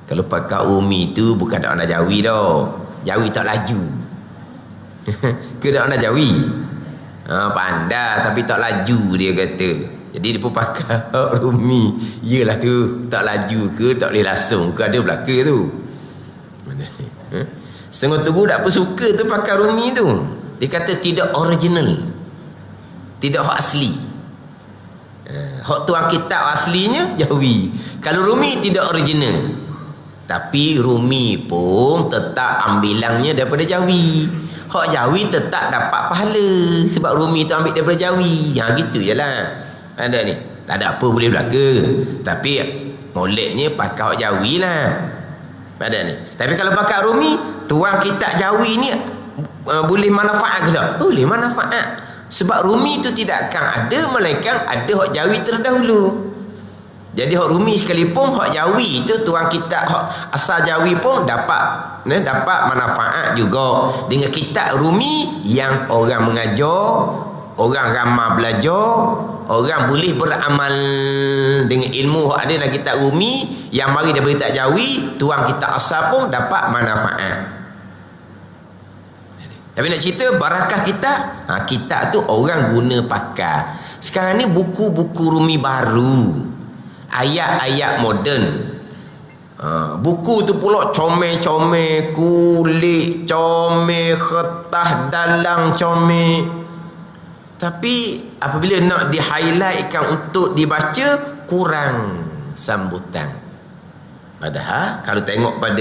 Kalau pakai rumi tu bukan tak nak Jawi tau. Jawi tak laju. Ke tak nak Jawi? Pandai tapi tak laju dia kata. Jadi dia pun pakai rumi. Yelah tu, tak laju ke, tak boleh langsung ke, ada belaka tu. Setengah tunggu tak apa suka tu pakai rumi tu. Dia kata tidak original, tidak hak asli. Hak tuan kitab aslinya Jawi. Kalau rumi tidak original. Tapi rumi pun tetap ambilannya daripada Jawi. Hak Jawi tetap dapat pahala sebab rumi tu ambil daripada Jawi. Gitu je lah. Ada ni, tak ada apa boleh belaka. Tapi moleknya pakai hak Jawi lah. Ada ni. Tapi kalau pakai Rumi, tuang kitab Jawi ni boleh manfaat ke tak? Boleh manfaat. Sebab Rumi tu tidak akan ada, melainkan ada hak Jawi terdahulu. Jadi hak Rumi sekalipun, hak Jawi tu tuang kitab hak asal Jawi pun dapat manfaat juga dengan kitab Rumi yang orang mengajar, orang ramai belajar, orang boleh beramal dengan ilmu hak ada dalam kitab Rumi yang mari daripada kitab Jawi, tuang kitab asal pun dapat manfaat. Tapi nak cerita barakah kitab, kitab tu orang guna pakai. Sekarang ni buku-buku Rumi baru, ayat-ayat moden, buku tu pula comel-comel, kulit comel, kertas dalang comel. Tapi apabila nak di-highlightkan untuk dibaca, kurang sambutan. Padahal kalau tengok pada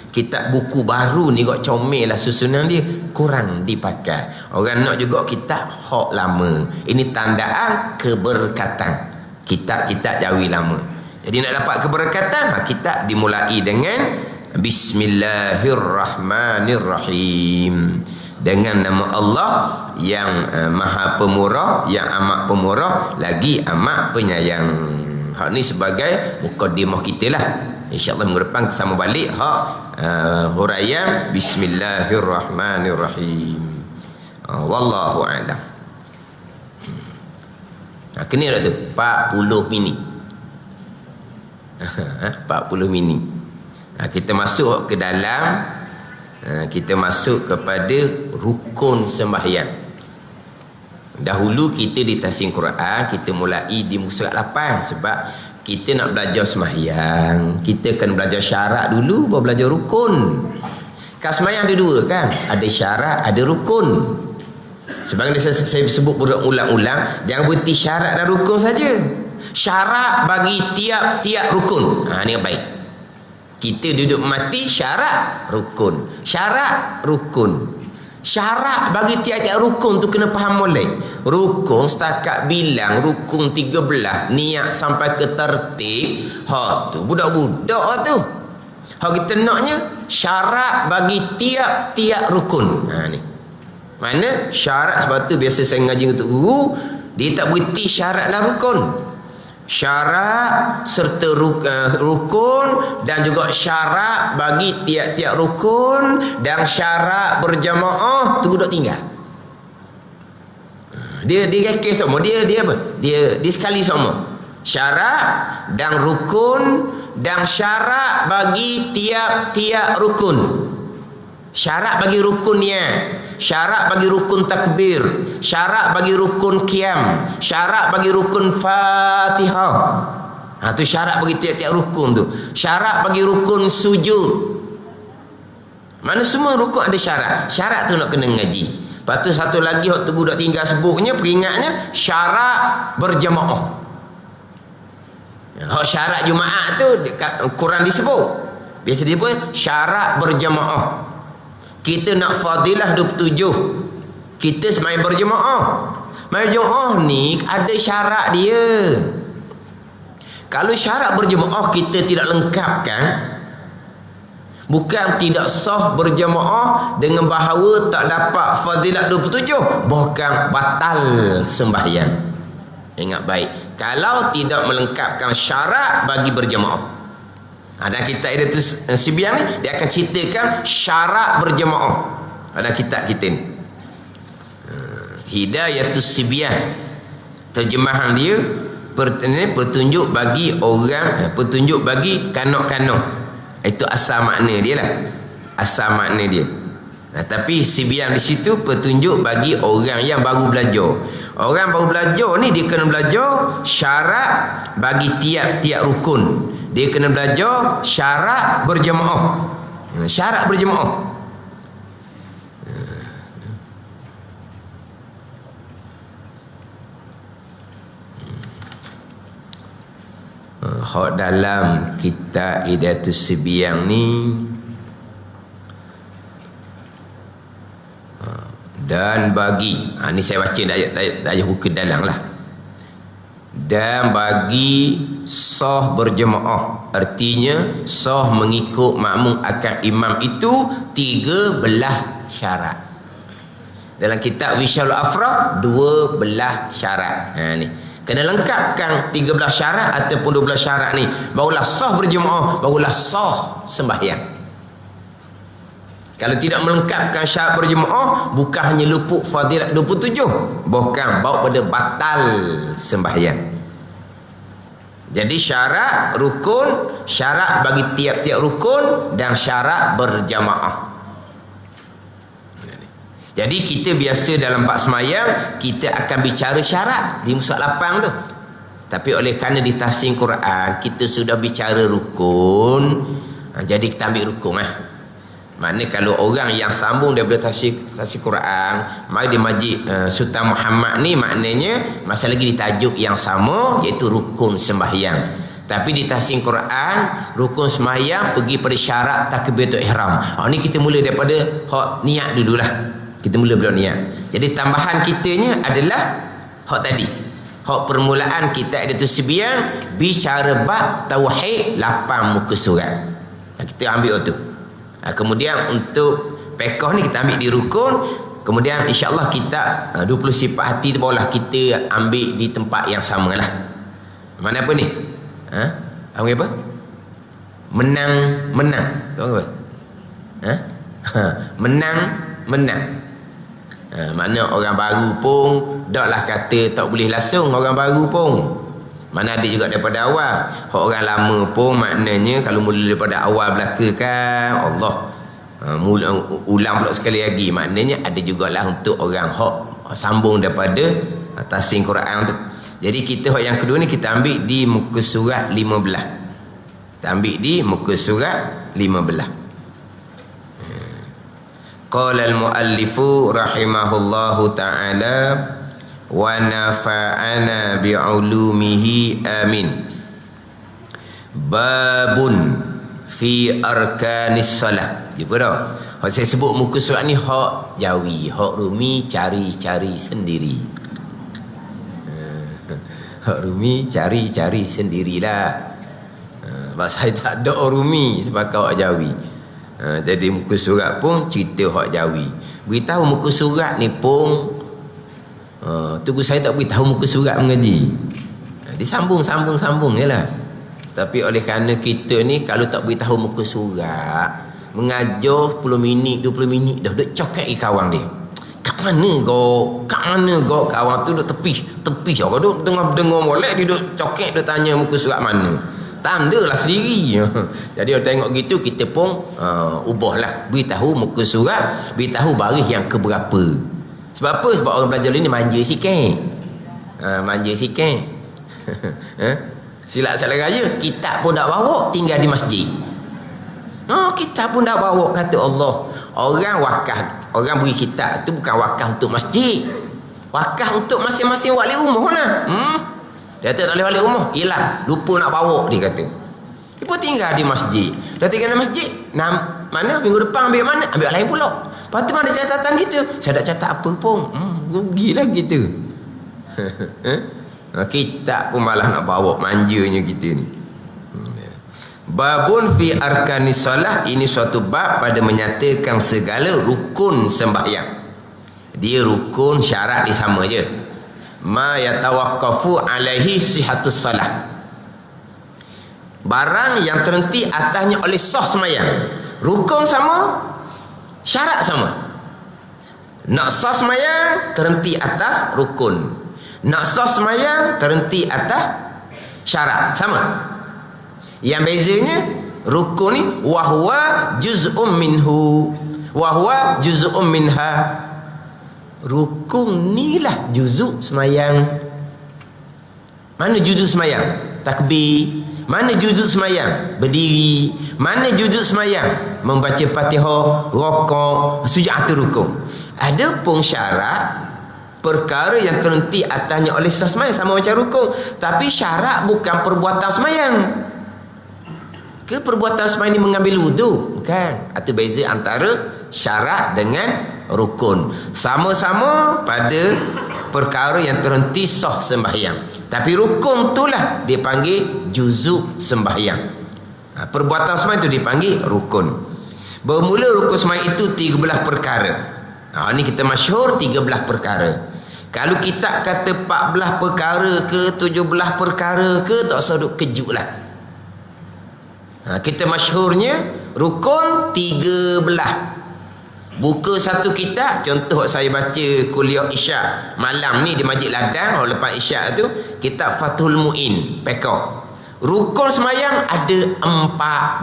kitab buku baru ni kok comel lah susunan dia, kurang dipakai. Orang nak juga kitab hak lama. Ini tandaan keberkatan kitab-kitab Jawi lama. Jadi nak dapat keberkatan, kitab dimulai dengan Bismillahirrahmanirrahim, dengan nama Allah yang maha pemurah, yang amat pemurah lagi amat penyayang. Hak ni sebagai mukadimah kita lah. InsyaAllah minggu depan kita sama balik huraian Bismillahirrahmanirrahim. Wallahu a'lam. Kena tak tu 40 minit. 40 minit. Kita masuk ke dalam, kita masuk kepada rukun sembahyang. Dahulu kita di Tahsin Quran, kita mulai di muka surat 8 sebab kita nak belajar sembahyang, kita akan belajar syarat dulu baru belajar rukun. Kan sembahyang ada dua kan, ada syarat, ada rukun. Sebab saya sebut berulang-ulang, jangan berhenti syarat dan rukun saja. Syarat bagi tiap-tiap rukun. Ni baik. Kita duduk mati syarat rukun, syarat rukun. Syarat bagi tiap-tiap rukun tu kena faham molek. Rukun setakat bilang rukun 13, niat sampai ke tertib, tu budak-budak tu. Kita naknya syarat bagi tiap-tiap rukun. Ni. Mana syarat, sebab tu biasa saya ngaji untuk guru, dia tak berhenti syarat dan rukun. Syarat serta rukun, dan juga syarat bagi tiap-tiap rukun, dan syarat berjamaah tu duduk tinggal. Dia rekeh semua, dia apa? Dia sekali semua. Syarat dan rukun, dan syarat bagi tiap-tiap rukun. Syarat bagi rukunnya, syarat bagi rukun takbir, syarat bagi rukun qiyam, syarat bagi rukun Fatihah. Tu syarat bagi tiap-tiap rukun tu. Syarat bagi rukun sujud. Mana semua rukun ada syarat. Syarat tu nak kena ngaji. Lepas tu satu lagi waktu budak tinggal sebutnya, peringatnya syarat berjamaah. Syarat Jumaat tu Quran disebut. Biasa dia pun syarat berjamaah. Kita nak fadilah 27, kita sembahyang berjemaah. Berjemaah ni ada syarat dia. Kalau syarat berjemaah kita tidak lengkapkan, bukan tidak sah berjemaah dengan bahawa tak dapat fadilah 27, bahkan batal sembahyang. Ingat baik, kalau tidak melengkapkan syarat bagi berjemaah. Dan kitab Hidayatus Sibyan ni dia akan ceritakan syarat berjemaah. Ada kitab kita ni Hidayatus Sibyan, terjemahan dia petunjuk bagi orang, petunjuk bagi kanak-kanak. Itu asal makna dia lah, asal makna dia. Tapi Sibyan di situ petunjuk bagi orang yang baru belajar. Orang baru belajar ni dia kena belajar syarat bagi tiap-tiap rukun. Dia kena belajar syarat berjemaah. Syarat berjemaah. Hak dalam kitab Hidayatus Sibyan ni, dan bagi ni saya baca ayat buku dalam lah. dan bagi sah berjemaah, artinya sah mengikut makmum akan imam itu 13 syarat. Dalam kitab Wisyal Afrah 12 syarat. Ni kena lengkapkan 13 syarat ataupun 12 syarat ni, barulah sah berjemaah, barulah sah sembahyang. Kalau tidak melengkapkan syarat berjemaah, bukan hanya luput fadilat 27, bahkan bawa pada batal sembahyang. Jadi syarat rukun, syarat bagi tiap-tiap rukun, dan syarat berjamaah. Jadi kita biasa dalam bab semayang, kita akan bicara syarat di musak lapang tu. Tapi oleh kerana di tahsin Quran kita sudah bicara rukun, jadi kita ambil rukun lah. Maknanya kalau orang yang sambung daripada tahsin Quran mari di Masjid Sultan Muhammad ni, maknanya masih lagi di tajuk yang sama, iaitu rukun sembahyang. Tapi di tahsin Quran rukun sembahyang pergi pada syarat takbiratul ihram. Ni kita mula daripada hak niat dululah. Kita mula belum niat. Jadi tambahan kitanya adalah hak tadi. Hak permulaan kita ada tusbiyan bicara bab tauhid 8 muka surat. Kita ambil tu. Kemudian untuk pekoh ni kita ambil di rukun. Kemudian insya-Allah kita 20 sifat hati tu barulah kita ambil di tempat yang samalah. Mana apa ni? Apa? Menang. Apa? Menang. Mana orang baru pun daklah kata tak boleh langsung orang baru pun. Mana ada juga daripada awal. Orang lama pun maknanya kalau mula daripada awal belaka kan Allah ulang pula sekali lagi, maknanya ada jugalah untuk orang hak sambung daripada tahsin Quran tu. Jadi kita hak yang kedua ni kita ambil di muka surat 15. Kita ambil di muka surat 15. Qala al-muallifu rahimahullahu ta'ala wa nafa'ana bi'ulumihi amin. Babun fi arkanis salat. Jumpa dah. Hak saya sebut muka surat ni hak jawi, hak rumi cari-cari sendiri. Hak rumi cari-cari sendirilah. Sebab saya tak ada rumi sebab hak jawi. Jadi muka surat pun cerita hak jawi. Beritahu muka surat ni pun tunggu saya tak beritahu muka surat mengaji. Disambung je lah. Tapi oleh kerana kita ni kalau tak beritahu muka surat, mengajar 10 minit 20 minit dah duk cokek kawan dia. Kat mana kau kawan tu duk tepi kau duk dengar molek dia duk cokek, duk tanya muka surat mana. Tandalah sendiri. Jadi orang tengok gitu kita pun ubahlah, beritahu muka surat, beritahu baris yang keberapa. Sebab apa? Sebab orang belajar ni manja sikit. Silat salat raya kitab pun tak bawa, tinggal di masjid. Kitab pun tak bawa, kata Allah. Orang wakaf, orang beri kitab tu bukan wakaf untuk masjid, wakaf untuk masing-masing wali rumah lah. Dia tak boleh balik rumah, hilang, lupa nak bawa, dia kata. Dia pun tinggal di masjid. Dah tinggal di masjid, mana minggu depan ambil mana? Ambil lain pula. Lepas tu mana catatan kita? Saya tak catat apa pun. Rugilah kita. Kita pun malah nak bawa, manjanya kita ni. Babun fi arkanis salah, ini suatu bab pada menyatakan segala rukun sembahyang. Dia rukun syarat dia sama je. Ma yatawaqqafu alaihi sihatus salah, barang yang terhenti atasnya oleh sah sembahyang. Rukun sama, syarat sama. Nak sah sembahyang terhenti atas rukun, nak sah sembahyang terhenti atas syarat, sama. Yang bezanya rukun ni wahwa juz'um minhu, wahwa juz'um minha. Rukun ni lah juzuk semayang. Mana juzuk semayang? Takbir. Mana juzuk semayang? Berdiri. Mana juzuk semayang? Membaca Fatihah, rokok, sujud atau rukun. Ada pun syarat perkara yang terhenti atasnya oleh sah semayang sama macam rukun. Tapi syarat bukan perbuatan semayang. Ke perbuatan semayang ni mengambil wudu? Bukan. Ada beza antara syarat dengan rukun. Sama-sama pada perkara yang terhenti sah sembahyang. Tapi rukun itulah dipanggil juzuk sembahyang. Perbuatan sembahyang itu dipanggil rukun. Bermula rukun sembahyang itu 13 perkara. Ini kita masyhur 13 perkara. Kalau kita kata 14 perkara ke 17 perkara ke, tak usah duk kejut lah. Kita masyhurnya rukun 13. Buka satu kitab, contoh saya baca kuliah Isyak malam ni di Masjid Ladang, lepas Isyak tu kitab Fathul Mu'in pekok. Rukun semayang ada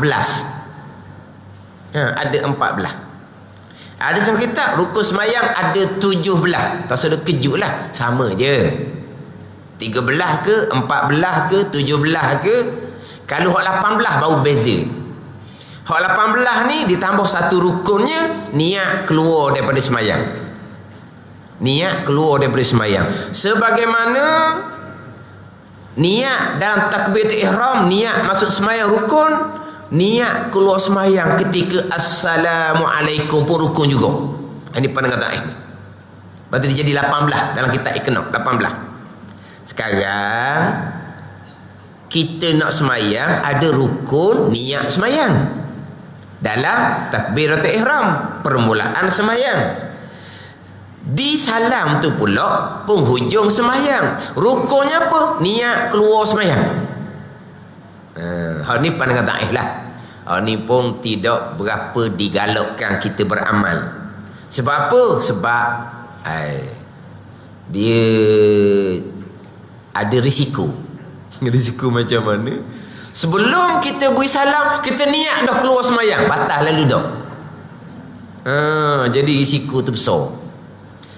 14. Ada 14. Ada satu kitab rukun semayang ada 17. Tak usah kejut lah, sama je. 13 ke, 14 ke, 17 ke. Kalau hak 18 baru beza. Hak 18 ni ditambah satu rukunnya, niat keluar daripada semayang. Niat keluar daripada semayang. Sebagaimana niat dalam takbiratul ihram, niat masuk semayang rukun, niat keluar semayang ketika assalamualaikum pun rukun juga. Ini pandangan tak ini. Lepas tu dia jadi 18 dalam kitab Iqna, 18. Sekarang kita nak semayang, ada rukun niat semayang dalam takbiratul ihram, permulaan semayang. Di salam tu pula penghujung semayang. Rukunnya apa? Niat keluar semayang. Hal ni pandangan daif lah. Hal ni pun tidak berapa digalakkan kita beramal. Sebab apa? Sebab dia ada risiko. Risiko macam mana? Sebelum kita beri salam, kita niat dah keluar semayang, batal lalu dah. Jadi risiko tu besar.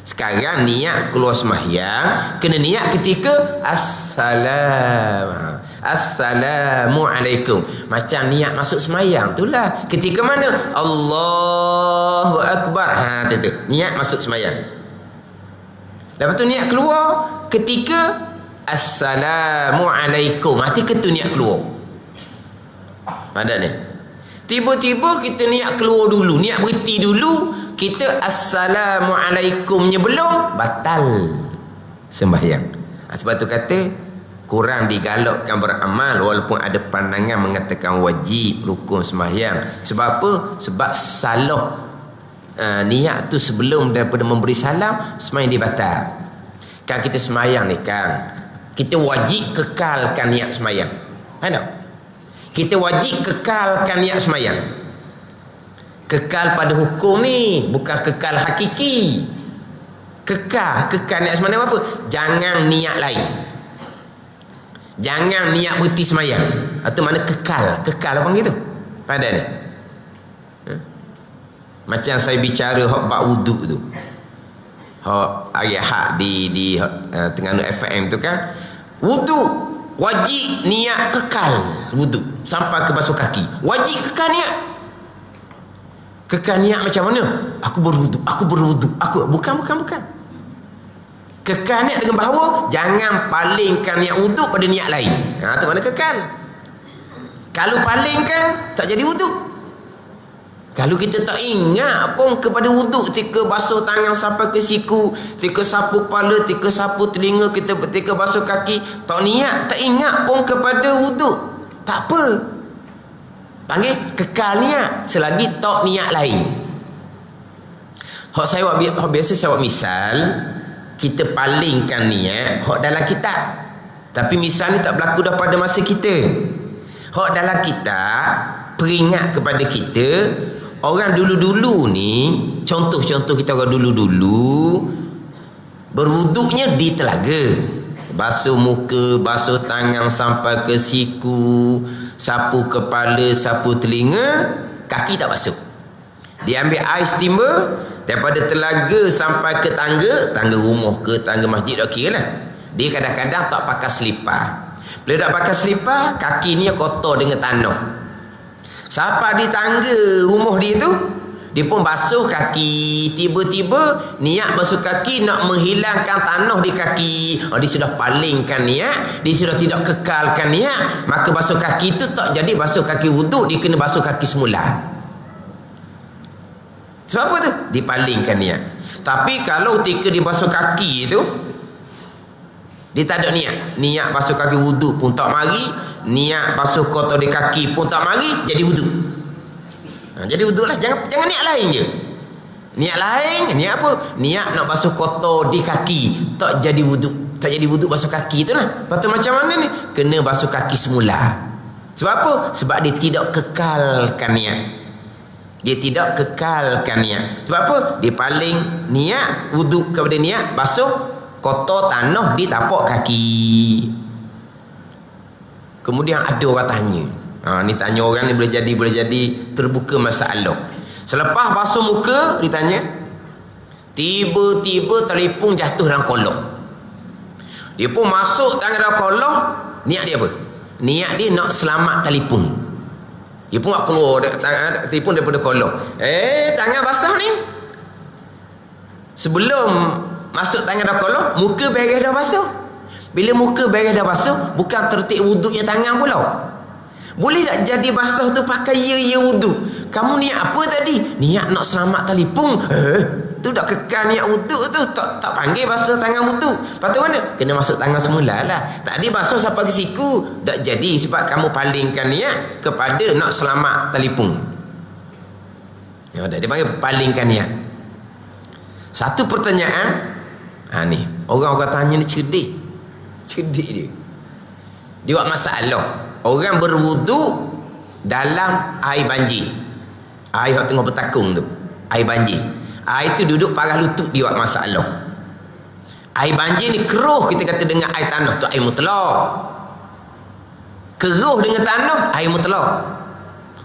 Sekarang niat keluar semayang, kena niat ketika assalamualaikum. Macam niat masuk semayang itulah. Ketika mana? Allahu Akbar. Itu niat masuk semayang. Lepas tu niat keluar ketika assalamualaikum. Ketika niat keluar. Ada ni. Tiba-tiba kita niat keluar dulu, niat berhenti dulu, kita assalamualaikumnya belum, batal sembahyang. Sebab tu kata kurang digalakkan beramal walaupun ada pandangan mengatakan wajib rukun sembahyang. Sebab apa? Sebab salah niat tu sebelum daripada memberi salam, sembahyang dia batal. Kan kita sembahyang ni kan, kita wajib kekalkan niat sembahyang. Ada? Kita wajib kekalkan niat semayang. Kekal pada hukum ni, bukan kekal hakiki. Kekal niat semayang apa? Jangan niat lain. Jangan niat berhenti semayang. Atau mana kekal apa gitu? Pada ni. Macam saya bicara hak bab wuduk tu. Hak ayat di Terengganu FM tu kan. Wuduk wajib niat kekal wuduk sampai ke basuh kaki. Wajib kekal niat. Kekal niat macam mana? Aku berwuduk. Bukan. Kekal niat dengan bahawa jangan palingkan niat wuduk pada niat lain. Tu mana kekal. Kalau palingkan tak jadi wuduk. Kalau kita tak ingat pun kepada wuduk, ketika basuh tangan sampai ke siku, ketika sapu kepala, ketika sapu telinga, ketika basuh kaki, tak niat, tak ingat pun kepada wuduk, tak apa. Panggil kekal niat selagi tak niat lain. Biasa saya buat misal, kita palingkan niat hak dalam kitab. Tapi misal ni tak berlaku dah pada masa kita. Hak dalam kitab peringat kepada kita. Orang dulu-dulu ni, contoh-contoh kita orang dulu-dulu berwuduknya di telaga. Basuh muka, basuh tangan sampai ke siku, sapu kepala, sapu telinga, kaki tak basuh. Dia ambil air steamer daripada telaga sampai ke tangga rumah ke tangga masjid, okey lah. Dia kadang-kadang tak pakai selipar. Bila tak pakai selipar, kaki ni kotor dengan tanah. Sampai di tangga rumah dia tu, dia pun basuh kaki. Tiba-tiba niat basuh kaki nak menghilangkan tanah di kaki. Dia sudah palingkan niat, dia sudah tidak kekalkan niat, maka basuh kaki tu tak jadi basuh kaki wuduk, dia kena basuh kaki semula. Sebab apa tu? Dipalingkan niat. Tapi kalau ketika dia basuh kaki tu, Dia tak ada niat basuh kaki wudu pun tak mari, niat basuh kotor di kaki pun tak mari, jadi wudu. Jadi wudu lah, jangan niat lain je. Niat lain, niat apa? Niat nak basuh kotor di kaki, tak jadi wudu. Tak jadi wudu basuh kaki tu lah. Lepas tu macam mana ni? Kena basuh kaki semula. Sebab apa? Sebab dia tidak kekalkan niat. Dia tidak kekalkan niat. Sebab apa? Dia paling niat wudu kepada niat basuh kotor tanah di tapak kaki. Kemudian ada orang tanya. Ni tanya orang ni boleh jadi terbuka masalah. Selepas basuh muka ditanya, tiba-tiba telefon jatuh dalam kolong. Dia pun masuk tangan dalam kolong, niat dia apa? Niat dia nak selamat telefon. Dia pun nak keluar telefon daripada kolong. Tangan basah ni. Sebelum masuk tangan dalam kolong, muka beres dah basuh. Bila muka beres dah basuh, bukan tertik wuduknya tangan pula. Boleh tak jadi basah tu pakai ya wudu? Kamu niat apa tadi? Niat nak selamat telefon. Tu dah kekal niat wuduk tu. Tak panggil basuh tangan wudu. Lepas tu mana? Kena masuk tangan semula lah. Tak ada basuh sampai ke siku. Tak jadi sebab kamu palingkan niat kepada nak selamat telefon. Dia panggil palingkan niat. Satu pertanyaan. Ni orang-orang tanya ni cerdik dia. Dia buat masalah. Orang berwuduk dalam air banjir. Air yang tengah bertakung tu, air banjir. Air tu duduk parah lutut, dia buat masalah. Air banjir ni keruh, kita kata dengan air tanah tu air mutlak. Keruh dengan tanah air mutlak.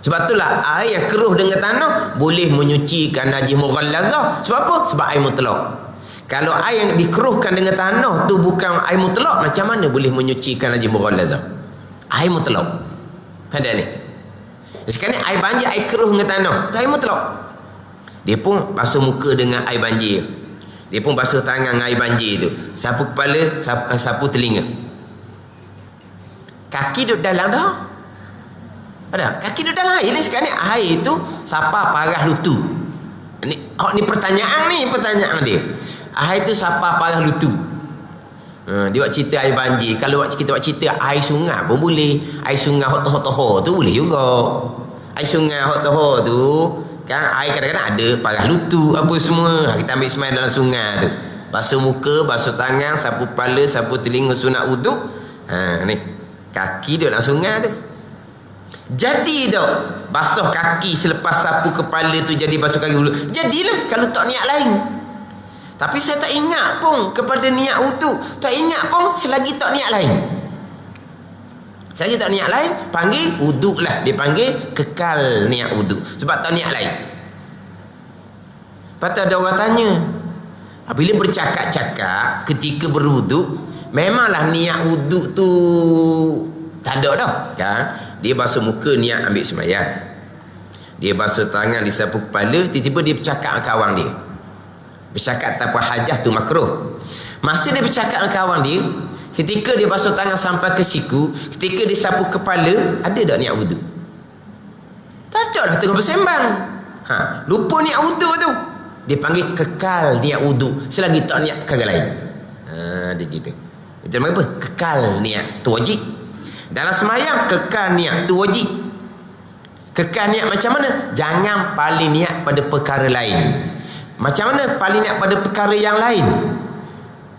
Sebab itulah air yang keruh dengan tanah boleh menyucikan najis mughallazah. Sebab apa? Sebab air mutlak. Kalau air yang dikeruhkan dengan tanah tu bukan air mutlak, macam mana boleh menyucikan najis mughallazah? Air mutlak. Pada ni. Sekarang ni air banjir, air keruh dengan tanah. Tu air mutlak. Dia pun basuh muka dengan air banjir. Dia pun basuh tangan dengan air banjir tu. Sapu kepala, sapu telinga. Kaki duduk dalam dah. Ada? Kaki duduk dalam air ni. Sekarang ni air tu sapa parah lutut. Ni pertanyaan dia. Air tu sapa parah lutut. Dia buat cerita air banjir. Kalau kita buat cerita air sungai pun boleh. Air sungai hot-hot tu boleh juga. Air sungai hot-hot tu kan, air kadang-kadang ada parah lutut apa semua. Kita ambil semai dalam sungai tu. Basuh muka, basuh tangan, sapu kepala, sapu telinga sunat wuduk. Ni kaki dia dalam sungai tu. Jadi dah basuh kaki selepas sapu kepala tu jadi basuh kaki dulu. Jadilah kalau tak niat lain. Tapi saya tak ingat pun kepada niat wudu. Tak ingat pun selagi tak niat lain. Selagi tak niat lain, panggil wudu lah. Dia panggil kekal niat wudu. Sebab tak niat lain. Lepas tu ada orang tanya, bila bercakap-cakap ketika berwudu, memanglah niat wudu tu tak ada dah kan? Dia basuh muka niat ambil sembahyang. Dia basuh tangan disapu kepala, tiba-tiba dia bercakap dengan kawan dia. Bercakap tanpa hajah tu makruh. Masa dia bercakap dengan kawan dia, ketika dia basuh tangan sampai ke siku, ketika dia sapu kepala, ada tak niat wudu? Tak ada lah, tengah bersembang. Lupa niat wudu tu. Dia panggil kekal niat wudu selagi tak niat perkara lain. Dia gitu. Itu nama apa? Kekal niat tu wajib. Dalam sembahyang kekal niat tu wajib. Kekal niat macam mana? Jangan paling niat pada perkara lain. Macam mana paling niat pada perkara yang lain?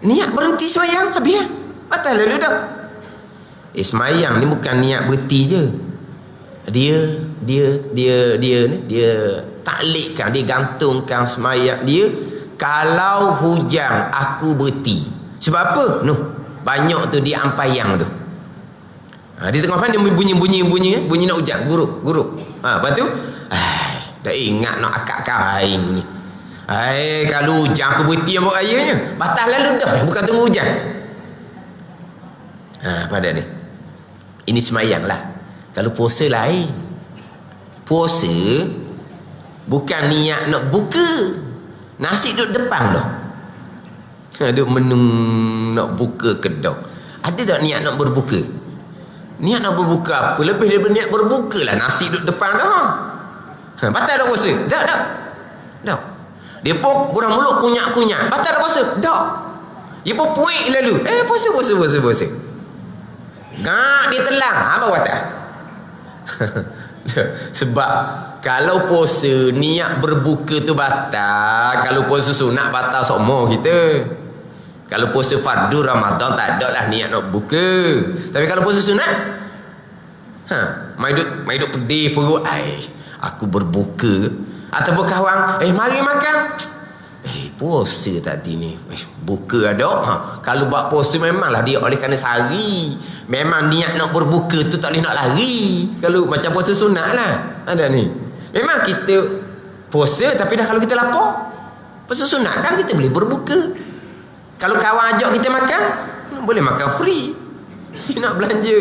Niat berhenti sembahyang, habis lah. Batal lalu dah. Sembahyang ni bukan niat berhenti je. Dia taklikkan, dia gantungkan sembahyang dia. Kalau hujan aku berhenti. Sebab apa? Banyak tu dia ampayang tu. Dia tengah pandai bunyi nak hujan, guruk. Lepas tu dah ingat nak akak kain ni. Kalau hujan aku berhenti yang buat ayahnya, batal lalu dah, bukan tunggu hujan. Pada ni ini semayang lah. Kalau puasa lain, puasa bukan niat nak buka, nasi duduk depan dah, duduk menung nak buka kedai. Ada tak niat nak berbuka? Niat nak berbuka apa? Lebih daripada niat berbuka lah, nasi duduk depan dah. Batal dah puasa? Dah. Dia pun burang mulut kunyak-kunyak, batal dah puasa? Dah. Dia pun puik lalu. Puasa. Ngak dia telang. Apa kata? Sebab kalau puasa niat berbuka tu batal. Kalau puasa sunat batal semua kita. Kalau puasa fardu Ramadan tak ada lah niat nak buka. Tapi kalau puasa sunat, mai duk pedih perut, aku berbuka. Ataupun kawan, mari makan. Puasa tadi ni. Buka ada. Kalau buat puasa memanglah dia oleh kerana sehari. Memang niat nak berbuka tu tak boleh nak lari. Kalau macam puasa sunat lah. Ada ni. Memang kita puasa tapi dah kalau kita lapar. Puasa sunat kan kita boleh berbuka. Kalau kawan ajak kita makan, boleh makan free. Nak belanja.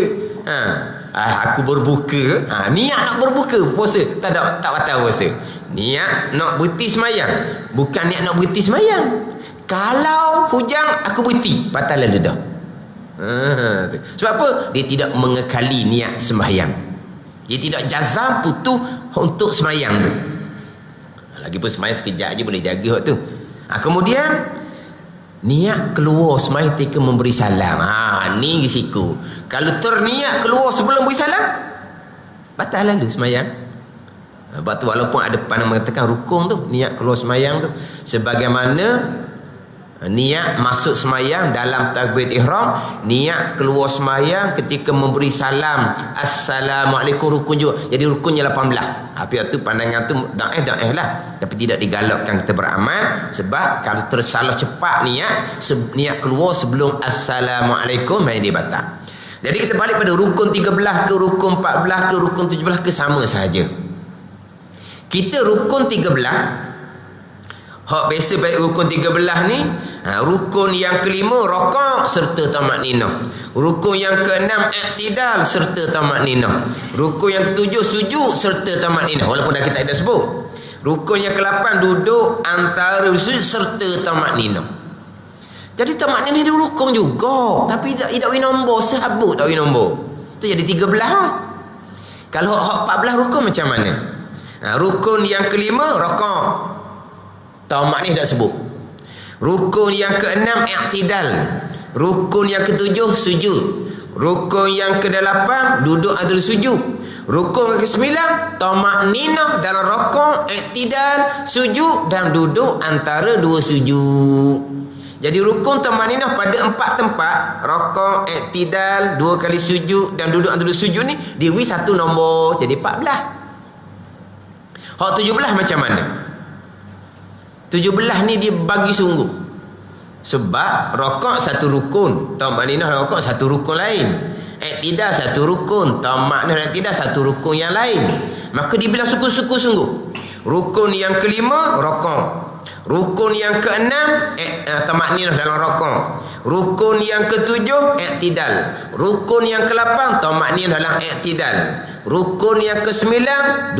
Aku berbuka. Niat nak berbuka puasa. Tak batal puasa. Niat nak berhenti semayang. Bukan niat nak berhenti semayang. Kalau hujang, aku berhenti. Batal lalu dah. Sebab apa? Dia tidak mengekali niat sembahyang. Dia tidak jazam putus untuk sembahyang tu. Lagipun sembahyang sekejap je boleh jaga tu. Kemudian niat keluar sembahyang ketika memberi salam. Ni risiko. Kalau terniat keluar sebelum beri salam, batal lalu sembahyang. Sebab tu walaupun ada pandang mengatakan rukun tu, niat keluar sembahyang tu, sebagaimana niat masuk semayang dalam takbiratul ihram, niat keluar semayang ketika memberi salam assalamualaikum rukun juga. Jadi rukunnya 18. Tapi waktu pandangan tu da'i lah. Tapi tidak digalakkan kita beramal, sebab kalau tersalah cepat niat keluar sebelum assalamualaikum, dia batal. Jadi kita balik pada rukun 13 ke rukun 14 ke rukun 17 ke sama sahaja. Kita rukun 13 hak biasa baik rukun 13 ni, rukun yang kelima rakaat serta tamakninah. Rukun yang keenam i'tidal serta tamakninah. Rukun yang ketujuh sujud serta tamakninah. Walaupun dah kita dah sebut. Rukun yang ke-8 duduk antara sujud serta tamakninah. Jadi tamakninah dia rukun juga, tapi tidak wi nombor, sehabut tak wi nombor. Tu jadi 13. Kalau hak 14 rukun macam mana? Rukun yang kelima rakaat. Tamak ni dah sebut. Rukun yang keenam i'tidal. Rukun yang ketujuh sujud. Rukun yang ke-8 duduk antara sujud. Rukun yang ke-9 tamakninah dalam rakaat, i'tidal, sujud dan duduk antara dua sujud. Jadi rukun tamakninah pada 4 tempat, rakaat, i'tidal, 2 kali sujud dan duduk antara sujud ni diwi 1 nombor, jadi 14. Hak 17 macam mana? 17 ni dia bagi sungguh. Sebab rakaat satu rukun, tamakninah rakaat satu rukun lain. I'tidal satu rukun, tamakninah dan i'tidal satu rukun yang lain. Maka dibilang sungguh-sungguh sungguh. Rukun yang kelima rakaat. Rukun yang keenam tamakninah dalam rakaat. Rukun yang ketujuh i'tidal. Rukun yang ke-8 tamakninah dalam i'tidal. Rukun yang ke-9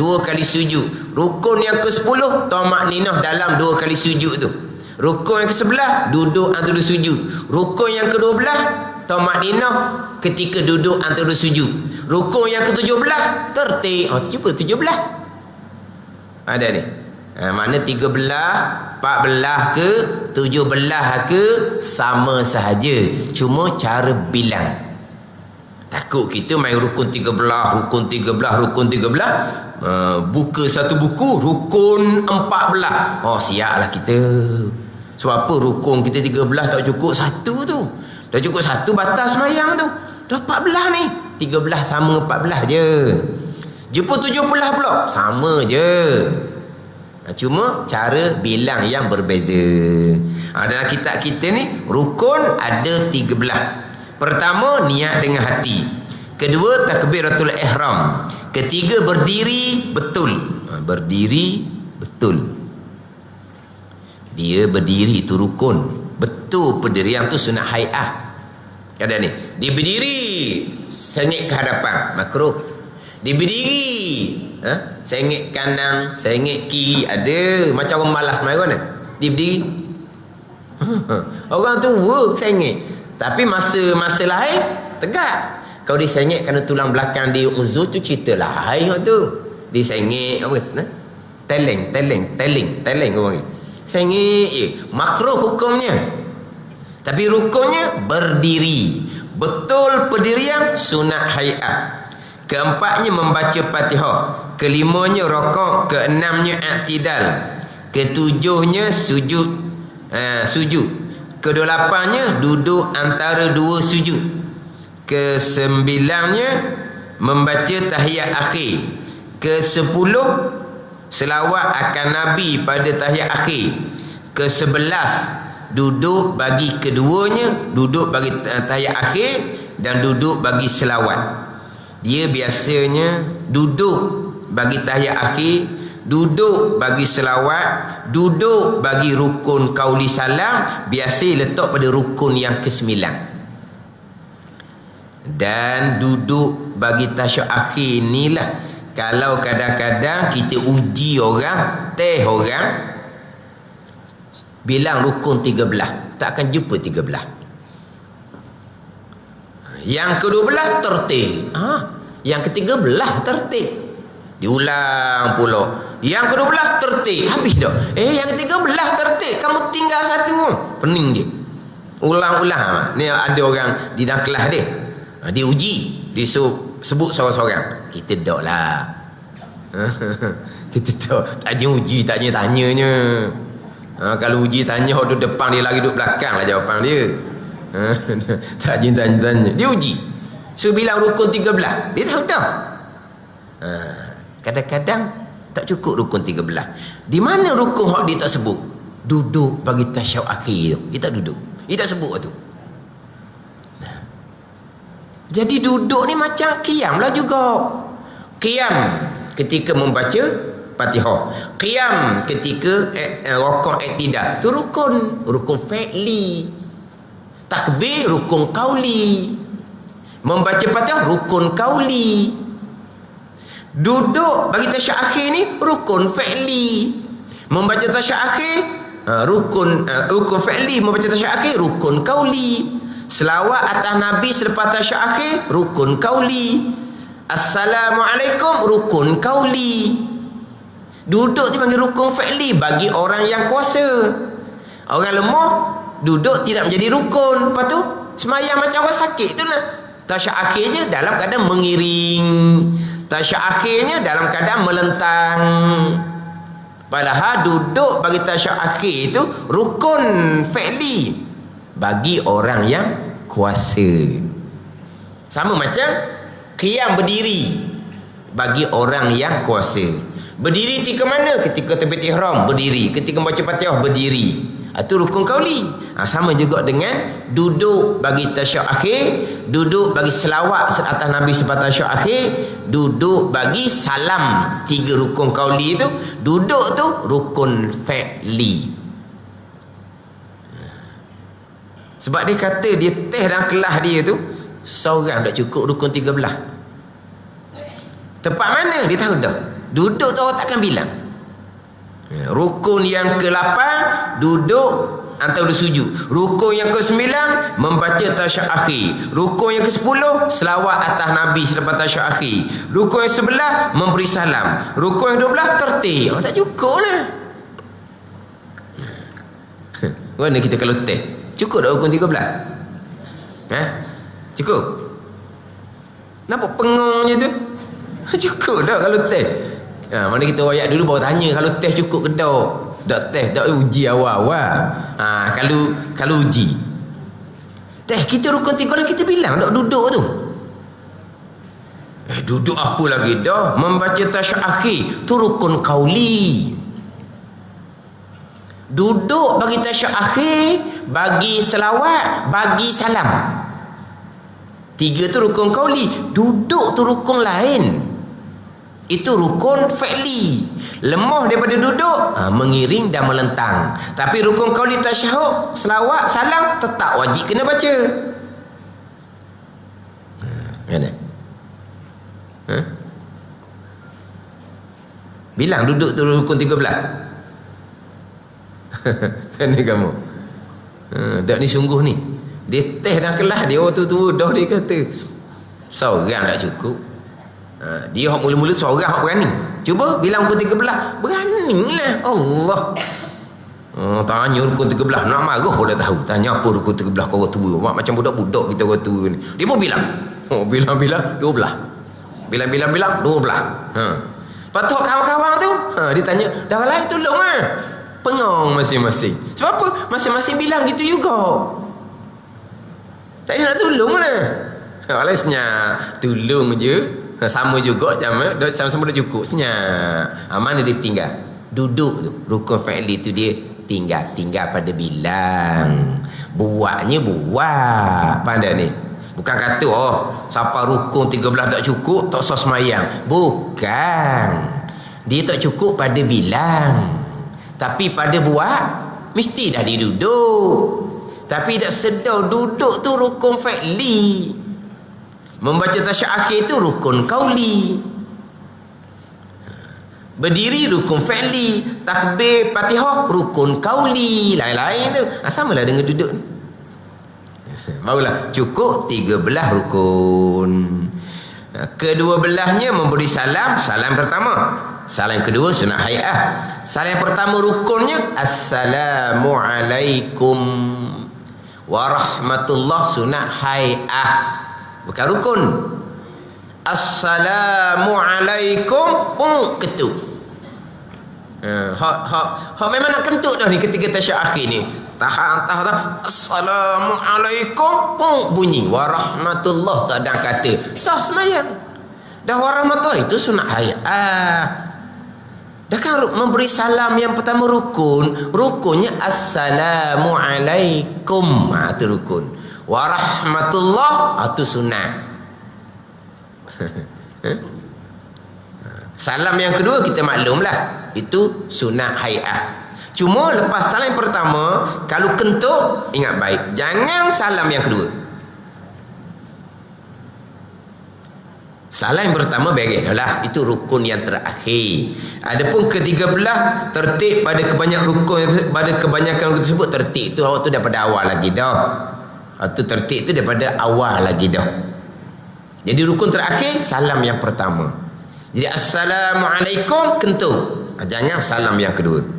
2 kali sujud. Rukun yang ke-10 tamakninah dalam 2 kali sujud tu. Rukun yang ke-11 duduk antara sujud. Rukun yang ke-12 tamakninah ketika duduk antara sujud. Rukun yang ke-17 tertib. Cuba 17 ada ni. Mana 13, 14 ke 17 ke sama sahaja, cuma cara bilang. Takut kita main rukun 13, rukun 13, rukun 13, buka satu buku rukun 14. Siaplah kita. Sebab apa? Rukun kita 13 tak cukup satu tu. Dah cukup satu batas semayang tu. Dah 14 ni. 13 sama 14 je. Jumpa 17 pula sama je. Cuma cara bilang yang berbeza. Dalam kitab kita ni rukun ada 13. Pertama, niat dengan hati. Kedua, takbiratul ihram. Ketiga, berdiri betul. Berdiri betul. Dia berdiri itu rukun. Betul pendirian tu sunat hai'ah. Ada ni. Dia berdiri sengit ke hadapan, makruh. Dia berdiri sengit kanan, sengit kiri, ada. Macam orang malas main mana. Dia berdiri. Orang tu sengit. Tapi masa lain tegak. Kalau dia sengit kerana tulang belakang dia uzur tu cerita lain tu. Dia sengit apa? Teleng orang ni. Sengit je. Makruh hukumnya. Tapi rukunnya berdiri. Betul pendirian sunat hayat. Keempatnya membaca Fatihah. Kelimanya rokok. Keenamnya i'tidal. Ketujuhnya sujud. Sujud. Kedelapannya duduk antara dua sujud. Kesembilannya membaca tahiyat akhir. Kesepuluh selawat akan Nabi pada tahiyat akhir. Kesebelas duduk bagi keduanya, duduk bagi tahiyat akhir dan duduk bagi selawat. Dia biasanya duduk bagi tahiyat akhir, duduk bagi selawat, duduk bagi rukun qauli salam, biasa letak pada rukun yang ke-9. Dan duduk bagi tasyahud akhir inilah kalau kadang-kadang kita uji orang, teh orang, bilang rukun 13, tak akan jumpa 13. Yang ke-12 tertib. Yang ke-13 tertib. Diulang pula. Yang ke-12 tertib. Habis dah. Yang ke-13 tertib. Kamu tinggal satu. Pening dia. Ulang-ulang. Ni ada orang di dalam kelas dia. Dia uji. Dia sebut seorang-seorang. Kita tak lah. Kita tak je uji, tak je tanyanya. Kalau uji tanya orang depan, dia lagi duduk belakang lah jawapan dia. Tak je tanya. Dia uji. So bilang rukun 13. Dia tahu dah. Kadang-kadang tak cukup rukun 13. Di mana rukun hak dia tak sebut? Duduk bagi tasyahud akhir tu. Dia tak duduk. Dia tak sebut tu. Jadi duduk ni macam qiyam lah juga. Qiyam ketika membaca Fatihah. Qiyam ketika rukun i'tidal. Tu rukun fi'li. Takbir rukun qauli. Membaca Fatihah rukun qauli. Duduk bagi tasyahud akhir ni rukun fi'li. Membaca tasyahud akhir rukun fi'li. Membaca tasyahud akhir rukun qauli. Selawat atas Nabi selepas tasyahud akhir rukun qauli. Assalamualaikum rukun qauli. Duduk dipanggil rukun fi'li bagi orang yang kuasa. Orang lemah duduk tidak menjadi rukun. Lepas tu semayang macam orang sakit tu lah. Tasyahud akhirnya dalam keadaan mengiring. Tasyahud akhirnya dalam keadaan melentang. Padahal duduk bagi tasyahud akhir itu rukun fi'li bagi orang yang kuasa. Sama macam qiyam berdiri bagi orang yang kuasa. Berdiri ketika mana? Ketika takbiratul ihram berdiri, ketika membaca Fatihah berdiri. Itu rukun qauli. Sama juga dengan duduk bagi tasyahud akhir, duduk bagi selawat atas Nabi selepas tasyahud akhir, duduk bagi salam. 3 rukun qauli itu, duduk tu rukun fi'li. Sebab dia kata dia teh dalam kelas dia tu seorang tak cukup rukun 13. Tempat mana dia tahu dah. Duduk tu orang takkan bilang. Rukun yang ke-8 duduk antara sujud. Rukun yang ke-9 membaca tasyahud akhir. Rukun yang ke-10 selawat atas Nabi selepas tasyahud akhir. Rukun yang 11 memberi salam. Rukun yang 12 tertib. Oh, tak cukup lah. Mana kita kalau teh? Cukup dah rukun 13? Cukup? Nampak pengongnya tu? Cukup dah kalau teh. Mana kita wayak dulu baru tanya kalau teh cukup ke tak? Tak teh, tak uji awal-awal. Kalau uji. Teh kita rukun 13 kita bilang tak duduk tu. Duduk apa lagi dah? Membaca tasyahud akhir tu rukun qauli. Duduk bagi tasyahud akhir, bagi selawat, bagi salam. 3 tu rukun qauli. Duduk tu rukun lain. Itu rukun fi'li. Lemah daripada duduk, mengiring dan melentang. Tapi rukun qauli tasyahud, selawat, salam tetap wajib kena baca. Mana? Bilang duduk tu rukun 13. Kan kamu dak ni sungguh ni. Dia teh dalam kelas dia waktu tu dah dia kata seorang tak cukup. Dia hak mula-mula seorang hak berani. Cuba bilang rukun 13. Beranilah Allah. Tanya rukun 13, nak marah pun dah tahu. Tanya apa rukun 13 kau orang tua. Macam budak-budak kita orang tua ni. Dia pun bilang. Bilang 12. Bilang 12. Lepas tu kawan-kawan tu, dia tanya, dah lain tolong ah. Pengong masing-masing. Sebab apa? Masing-masing bilang gitu juga. Tak payah nak tolong lah. Oleh senyap, tolong je. Sama juga sama-sama dah cukup senyap. Mana dia tinggal? Duduk tu. Rukun fi'li tu dia tinggal pada bilang. Buatnya buat. Pandai ni. Bukan kata siapa rukun 13 tak cukup tak sah semayang. Bukan. Dia tak cukup pada bilang. Tapi pada buat mesti dah dia duduk. Tapi tak sedar duduk tu rukun fi'li. Membaca tasyahud akhir tu rukun qauli. Berdiri rukun fi'li. Takbir Fatihah rukun qauli. Lain-lain tu. Samalah dengan duduk ni. Barulah cukup 13 rukun. Kedua belahnya memberi salam. Salam pertama. Salam kedua sunat hay'ah. Salam pertama rukunnya Assalamualaikum warahmatullah sunat hay'ah. Bukan rukun. Assalamualaikum ketuk. Hak memang nak kentut dah ni ketika tasyahud akhir ni. Tahan. Assalamualaikum bunyi. Warahmatullah tak ada kata. Sah semayang. Dah warahmatullah itu sunat hay'ah. Dah kan memberi salam yang pertama rukunnya Assalamualaikum. Itu rukun. Warahmatullah itu sunat. Salam yang kedua kita maklumlah itu sunat hay'ah. Cuma lepas salam yang pertama kalau kentut ingat baik, jangan salam yang kedua. Salam yang pertama beres dah lah, itu rukun yang terakhir. Adapun ketiga belah tertib pada kebanyakan rukun tersebut, tertib tu awak tu daripada awal lagi dah. Atau tertib tu daripada awal lagi dah. Jadi rukun terakhir salam yang pertama. Jadi Assalamualaikum kentut. Jangan salam yang kedua.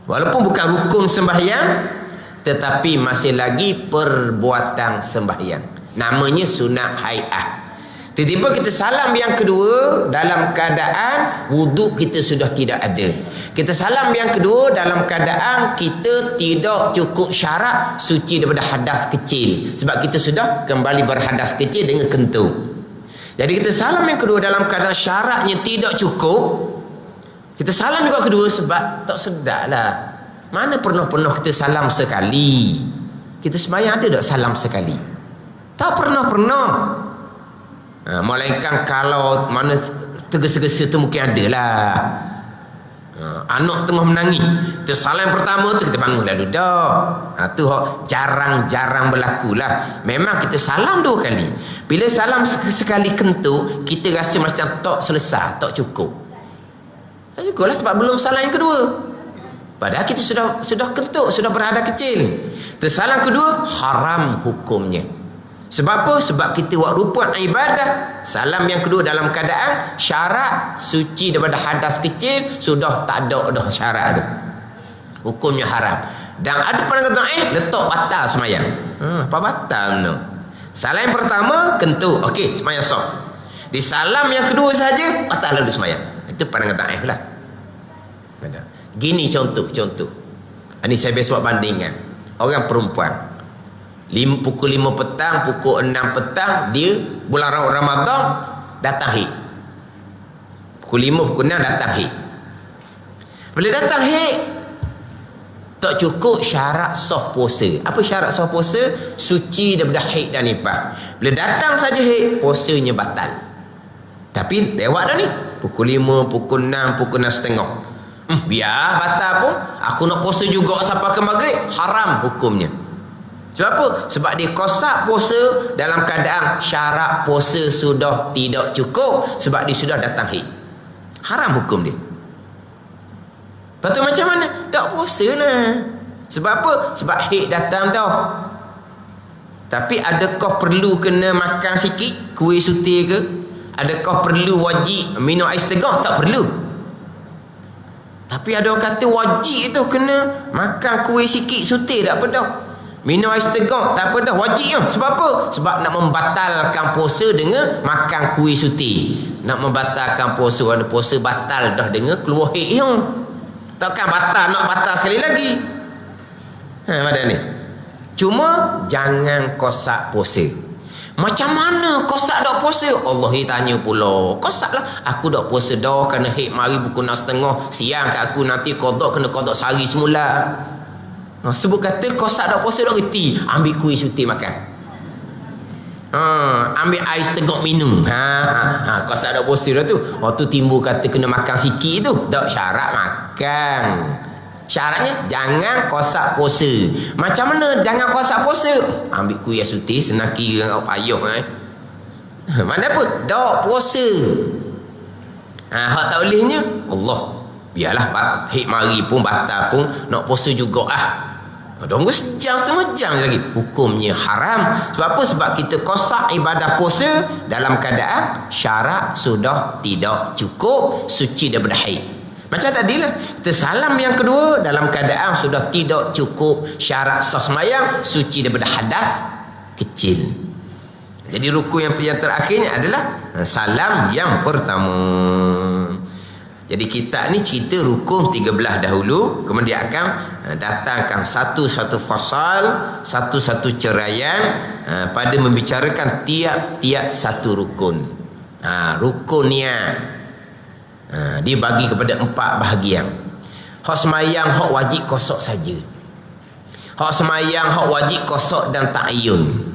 Walaupun bukan rukun sembahyang, tetapi masih lagi perbuatan sembahyang. Namanya sunat hay'ah. Tiba-tiba kita salam yang kedua dalam keadaan wuduk kita sudah tidak ada. Kita salam yang kedua dalam keadaan kita tidak cukup syarat suci daripada hadas kecil. Sebab kita sudah kembali berhadas kecil dengan kentut. Jadi kita salam yang kedua dalam keadaan syaratnya tidak cukup. Kita salam juga kedua sebab tak sedar lah. Mana pernah kita salam sekali? Kita sembahyang ada tak salam sekali? Tak pernah. Melainkan kalau mana tergesa-gesa tu mungkin ada lah. Anak tengah menangis, tu salam pertama tu kita bangun lalu dah. Tu jarang-jarang berlaku lah. Memang kita salam 2 kali. Bila salam sekali kentut, kita rasa macam tak selesai, tak cukup. Tak cukup lah sebab belum salam yang kedua. Padahal kita sudah kentut, sudah berhadas kecil. Tersalam kedua haram hukumnya. Sebab apa? Sebab kita buat rukun ibadah. Salam yang kedua dalam keadaan syarat suci daripada hadas kecil sudah tak ada dah syarat tu. Hukumnya haram. Dan ada pandangan kata letak batal semayang. Apa batal no? Salam yang pertama kentut, okey, semayang sah. Di salam yang kedua saja batal lalu semayang. Itu pandangan kata lah. Gini contoh. Ini saya biasa buat bandingan. Orang perempuan pukul 5 petang, pukul 6 petang dia bulan Ramadan datang haid. Pukul 5, pukul 6 datang haid. Bila datang haid tak cukup syarat sah puasa. Apa syarat sah puasa? Suci daripada haid dan nifas. Bila datang saja haid, puasanya batal. Tapi lewat dah ni. Pukul 5, pukul 6, pukul 6.30. Biar batal pun aku nak puasa juga sampai ke maghrib, haram hukumnya. Sebab apa? Sebab dia kosak puasa dalam keadaan syarat puasa sudah tidak cukup sebab dia sudah datang haid. Haram hukum dia. Lepas tu macam mana? Tak puasa lah. Sebab apa? Sebab haid datang tau. Tapi adakah perlu kena makan sikit kuih sutir ke? Adakah perlu wajib minum air setengah? Tak perlu. Tapi ada orang kata wajib tu kena makan kuih sikit sutih tak apa dah. Minum air setengah tak apa dah, wajib kan. Sebab apa? Sebab nak membatalkan puasa dengan makan kuih sutih. Nak membatalkan puasa, orang puasa batal dah dengan keluar hik yang. Takkan batal nak batal sekali lagi. Macam ni. Cuma jangan kosak puasa. Macam mana kosak dak puasa? Allah tanya pula. Kosak lah. Aku dak puasa dah kerana hik mari pukul 6.30 siang kat aku, nanti qada kena qada sehari semula. Sebut kata kosak dak puasa dak reti. Ambil kuih sutih makan. Ambil air setengah minum. Kosak dak puasa dah tu. Waktu timbul kata kena makan sikit tu, dak syarat makan. Syaratnya jangan kosak puasa. Macam mana jangan kosak puasa? Ambil kuih sutih senang kira dengan payung mana pun dak puasa. Hak tak bolehnya Allah biarlah hik mari pun batal pun nak puasa juga tunggu sejam setengah jam lagi, hukumnya haram. Sebab apa? Sebab kita kosak ibadah puasa dalam keadaan syarat sudah tidak cukup, suci daripada haid. Macam tadilah kita salam yang kedua dalam keadaan sudah tidak cukup syarat sah sembahyang, suci daripada hadas kecil. Jadi rukun yang terakhirnya adalah salam yang pertama. Jadi kita ni cerita rukun 13 dahulu, kemudian akan datangkan satu-satu fasal, satu-satu ceraian pada membicarakan tiap-tiap satu rukun. Rukun niat dibagi kepada 4 bahagian. Hak semayang hak wajib kosok saja. Hak semayang hak wajib kosok dan ta'ayyun.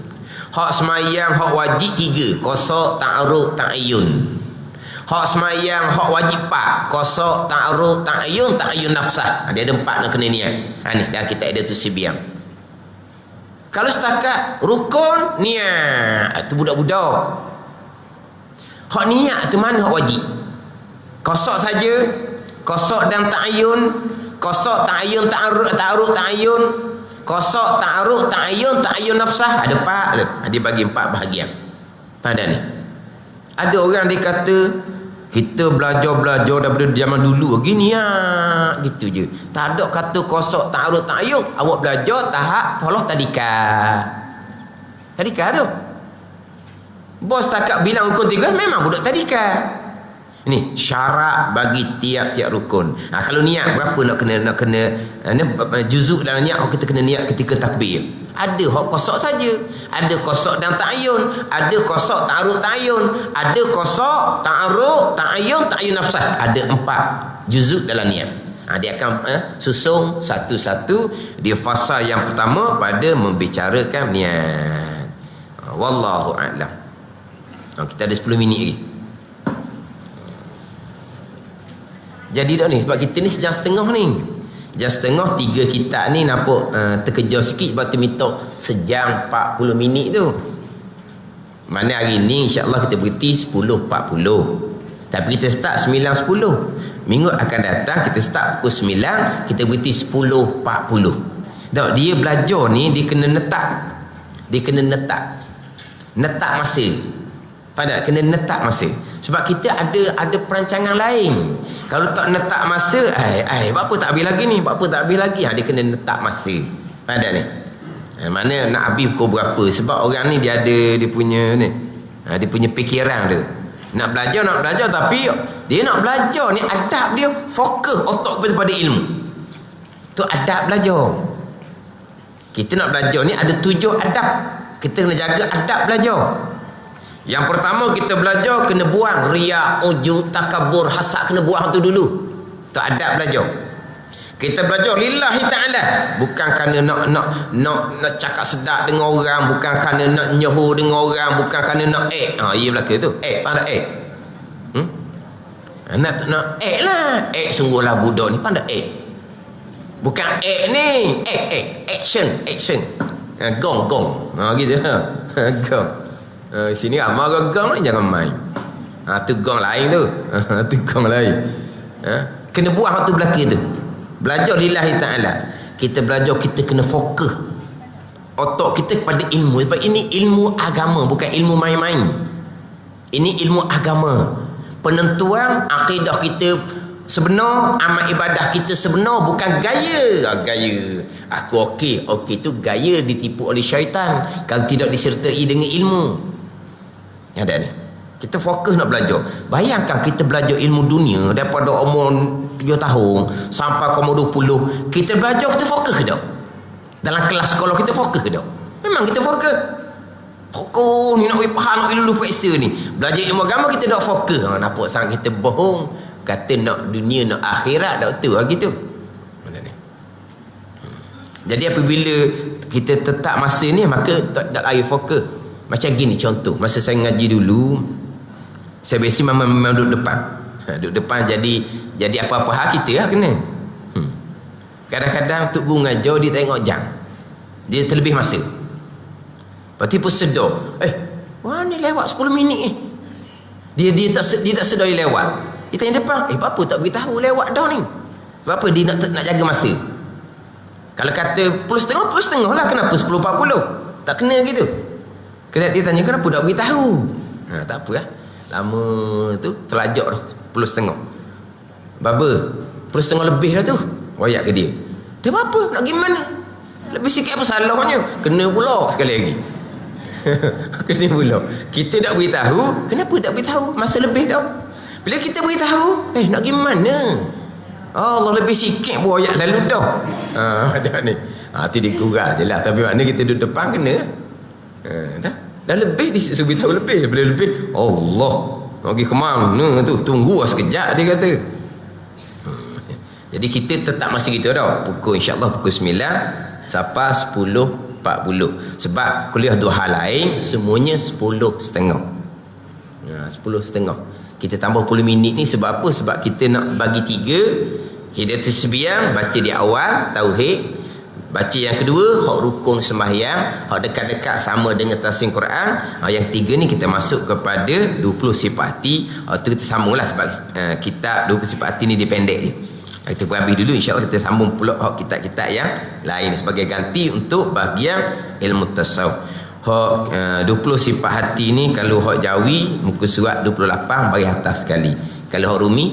Hak semayang hak wajib 3, kosok, ta'aruf, ta'ayyun. Hak semayang hak wajib 4, kosok, ta'aruf, ta'ayyun, ta'ayyun nafsah. Dia ada 4 nak kena niat. Ni dah kita ada tu sibiang. Kalau setakat rukun niat, tu budak-budak. Hak niat tu mana hak wajib? Kosok saja, kosok dan ta'ayyun, kosok, ta'ayyun, ta'aruf, ta'ayyun, kosok, ta'aruf, ta'ayyun, ta'ayyun nafsah. Ada 4 tu. Dia bagi 4 bahagian. Pada ni. Ada orang dia kata kita belajar daripada zaman dulu gini gitu je. Tak ada kata kosok, ta'aruf, ta'ayyun. Awak belajar tahap tolong tadika. Tadika tu. Bos takat bilang rukun 3 memang budak tadika. Ini syarat bagi tiap-tiap rukun. Kalau niat berapa nak kena juzuk dalam niat, kita kena niat ketika takbir. Ada hak kosok saja, ada kosok dan ta'ayyun, ada kosok ta'aruf ta'ayyun, ada kosok ta'aruf ta'ayyun, ta'ayyun nafsah. Ada 4 juzuk dalam niat. Dia akan susung satu-satu. Dia fasal yang pertama pada membicarakan niat. Wallahu a'lam. Kita ada 10 minit lagi. Jadi dah ni, sebab kita ni sejam setengah ni. Sejam setengah 3 kitab ni nampak terkejar sikit, sebab tu minta sejam 40 minit tu. Mana hari ni insya-Allah kita berhenti 10.40. Tapi kita start 9.10. Minggu akan datang kita start pukul 9, kita berhenti 10.40. Tak, dia belajar ni dia kena netak. Dia kena netak. Netak masa. Padahal kena netak masa. Sebab kita ada perancangan lain. Kalau tak netak masa, apa tak habis lagi ni? Apa tak habis lagi? Dia kena netak masa. Ada ni. Mana nak habis pukul berapa? Sebab orang ni dia ada dia punya ni. Dia punya fikiran dia. Nak belajar tapi dia nak belajar ni adab dia fokus otak kepada ilmu. Tu adab belajar. Kita nak belajar ni ada 7 adab. Kita kena jaga adab belajar. Yang pertama kita belajar kena buang riak, ujub, takabur, hasad, kena buang tu dulu. Tu adab belajar. Kita belajar lillahi ta'ala, bukan kerana nak cakap sedap dengan orang, bukan kerana nak nyehu dengan orang, bukan kerana nak ya belaka tu. Pandai nak lah. Sungguhlah budak ni pandai bukan ni action. Gong gitu gong. Sini ramai gong ni jangan main. Tu gong lain tu. Tu gong lain. Kena buang waktu belakang tu. Belajar lillahi ta'ala. Kita belajar, kita kena fokus otak kita kepada ilmu. Sebab ini ilmu agama, bukan ilmu main-main. Ini ilmu agama. Penentuan akidah kita sebenar, amal ibadah kita sebenar, bukan gaya. Gaya aku okey tu gaya ditipu oleh syaitan kalau tidak disertai dengan ilmu. Ada ni, kita fokus nak belajar. Bayangkan kita belajar ilmu dunia daripada umur 7 tahun sampai ke umur 20, kita belajar, kita fokus ke tak? Dalam kelas sekolah kita fokus ke tak? Memang kita fokus ni, nak faham, nak lulus peksa ni. Belajar ilmu agama kita tak fokus. Nampak sangat kita bohong, kata nak dunia, nak akhirat, tak betul lah gitu. Jadi apabila kita tetap masa ni, maka tak lagi fokus. Macam gini contoh, masa saya ngaji dulu, saya biasa memang duduk depan. Duduk depan, jadi apa-apa hal kita lah kena. Kadang-kadang Tok Guru ngajar, dia tengok jam, dia terlebih masa. Lepas tu pun sedar, wah ni lewat 10 minit ni. Dia tak sedar dia lewat. Dia tanya depan, apa tak beritahu lewat dah ni? Sebab apa? Dia nak jaga masa. Kalau kata 10.30 lah, kenapa 10.40? Tak kena gitu. Kena dia tanya, kenapa tak beritahu? Tak apa lah. Lama tu terlajak dah 10.30. Baba 10.30 lebih dah tu. Wayak ke dia, dia apa? Nak gimana? Lebih sikit apa salahnya? Kena pula sekali lagi. Kena pula. Kita tak beritahu, kenapa tak beritahu? Masa lebih dah. Bila kita beritahu, nak gimana? Allah lebih sikit pun ayat lalu dah. Ada ni. Tu dia kurang je lah. Tapi maknanya kita duduk depan kena. Dah lebih, dia suruh beritahu lebih. Bila lebih, Allah nak pergi ke mana tu? Tunggu sekejap, dia kata. Jadi kita tetap masih gitu dah. InsyaAllah pukul 9 sampai 10.40. Sebab kuliah 2 hal lain, semuanya 10.30. 10.30. Kita tambah 10 minit ni sebab apa? Sebab kita nak bagi 3. Hidayatul Sembiang baca di awal, tauhid. Baca yang kedua, hak rukun sembahyang, hak dekat-dekat sama dengan tafsir Quran. Yang 3 ni kita masuk kepada 20 sifat hati. Tu kita sambunglah sebab kitab 20 sifat hati ni dia pendek je. Kita habis dulu, insya-Allah kita sambung pula kitab-kitab yang lain sebagai ganti untuk bahagian ilmu tasawuf. Hak 20 sifat hati ni kalau hak Jawi muka surat 28 bagi atas sekali. Kalau hak Rumi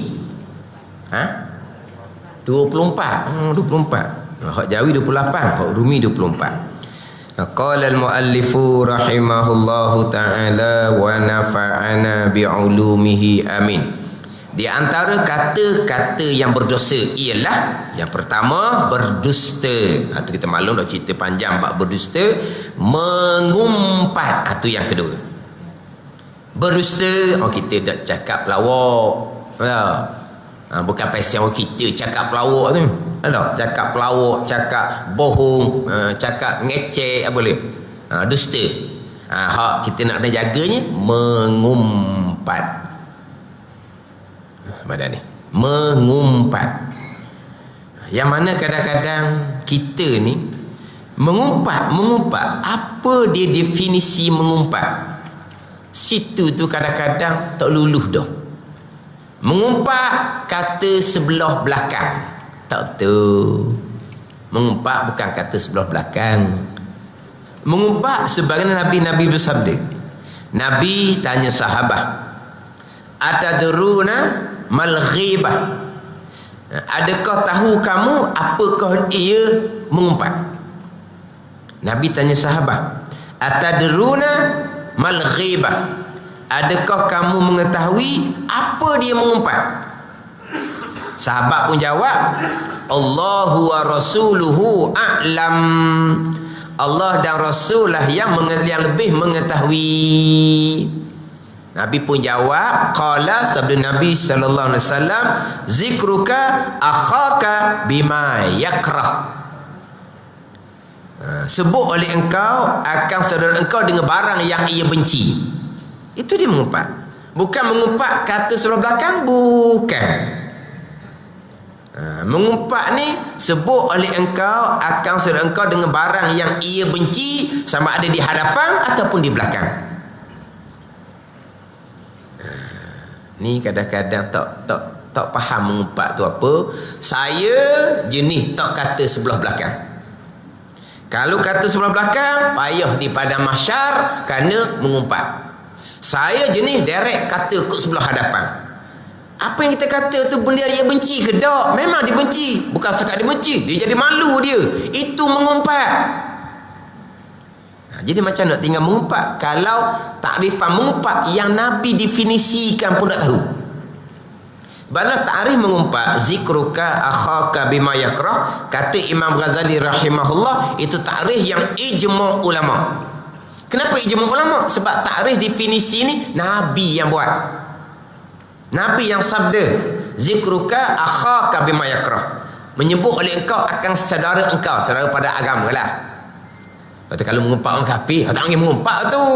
24. 24. Hak Jawi 28, hak Rumi 24. Qala al-muallifu rahimahullahu ta'ala wa nafa'ana bi'ulumihi amin. Di antara kata-kata yang berdosa ialah yang pertama, berdusta. Itu kita maklum dah, cerita panjang bab berdusta. Mengumpat, itu yang kedua. Berdusta, kita tak cakap pelawak. Bukan pasal kita cakap pelawak tu. Cakap pelawak, cakap bohong, cakap ngecek, apa boleh. Dusta. Hak kita nak jaganya mengumpat. Badan ni mengumpat, yang mana kadang-kadang kita ni mengumpat. Apa dia definisi mengumpat? Situ tu kadang-kadang tak luluh dah. Mengumpat kata sebelah belakang, tak betul. Mengumpat bukan kata sebelah belakang. Mengumpat sebagaimana Nabi bersabda. Nabi tanya sahabat, atadruna mal ghibah, adakah tahu kamu apakah ia mengumpat? Nabi tanya sahabat, atadruna mal ghibah, adakah kamu mengetahui apa dia mengumpat? Sahabat pun jawab, Allahu wa rasuluhu a'lam, Allah dan Rasul lah yang lebih mengetahui. Nabi pun jawab, qala, sabda Nabi sallallahu alaihi wasallam, zikruka akhaka bima yakrah, sebut oleh engkau akan saudara engkau dengan barang yang ia benci. Itu dia mengumpat. Bukan mengumpat kata sebelah belakang, bukan. Mengumpat ni sebut oleh engkau akan saudara engkau dengan barang yang ia benci, sama ada di hadapan ataupun di belakang. Ni kadang-kadang tak faham mengumpat tu apa. Saya jenis tak kata sebelah belakang. Kalau kata sebelah belakang, payah di padang mahsyar kerana mengumpat. Saya jenis direct kata ke sebelah hadapan. Apa yang kita kata tu benda dia benci ke tak? Memang dia benci. Bukan setakat dia benci, dia jadi malu dia. Itu mengumpat. Jadi macam nak tinggal mengumpat kalau takrifan mengumpat yang Nabi definisikan pun tak tahu. Bala ta'rif mengumpat, zikruka akhaka bima yakrah, kata Imam Ghazali rahimahullah, itu ta'rif yang ijma' ulama. Kenapa ijma' ulama? Sebab ta'rif definisi ni Nabi yang buat. Nabi yang sabda, zikruka akhaka bima yakrah, menyebut oleh engkau akan saudara engkau, saudara pada agama lah. Kata kalau mengumpat orang kafir, tak panggil mengumpat tu.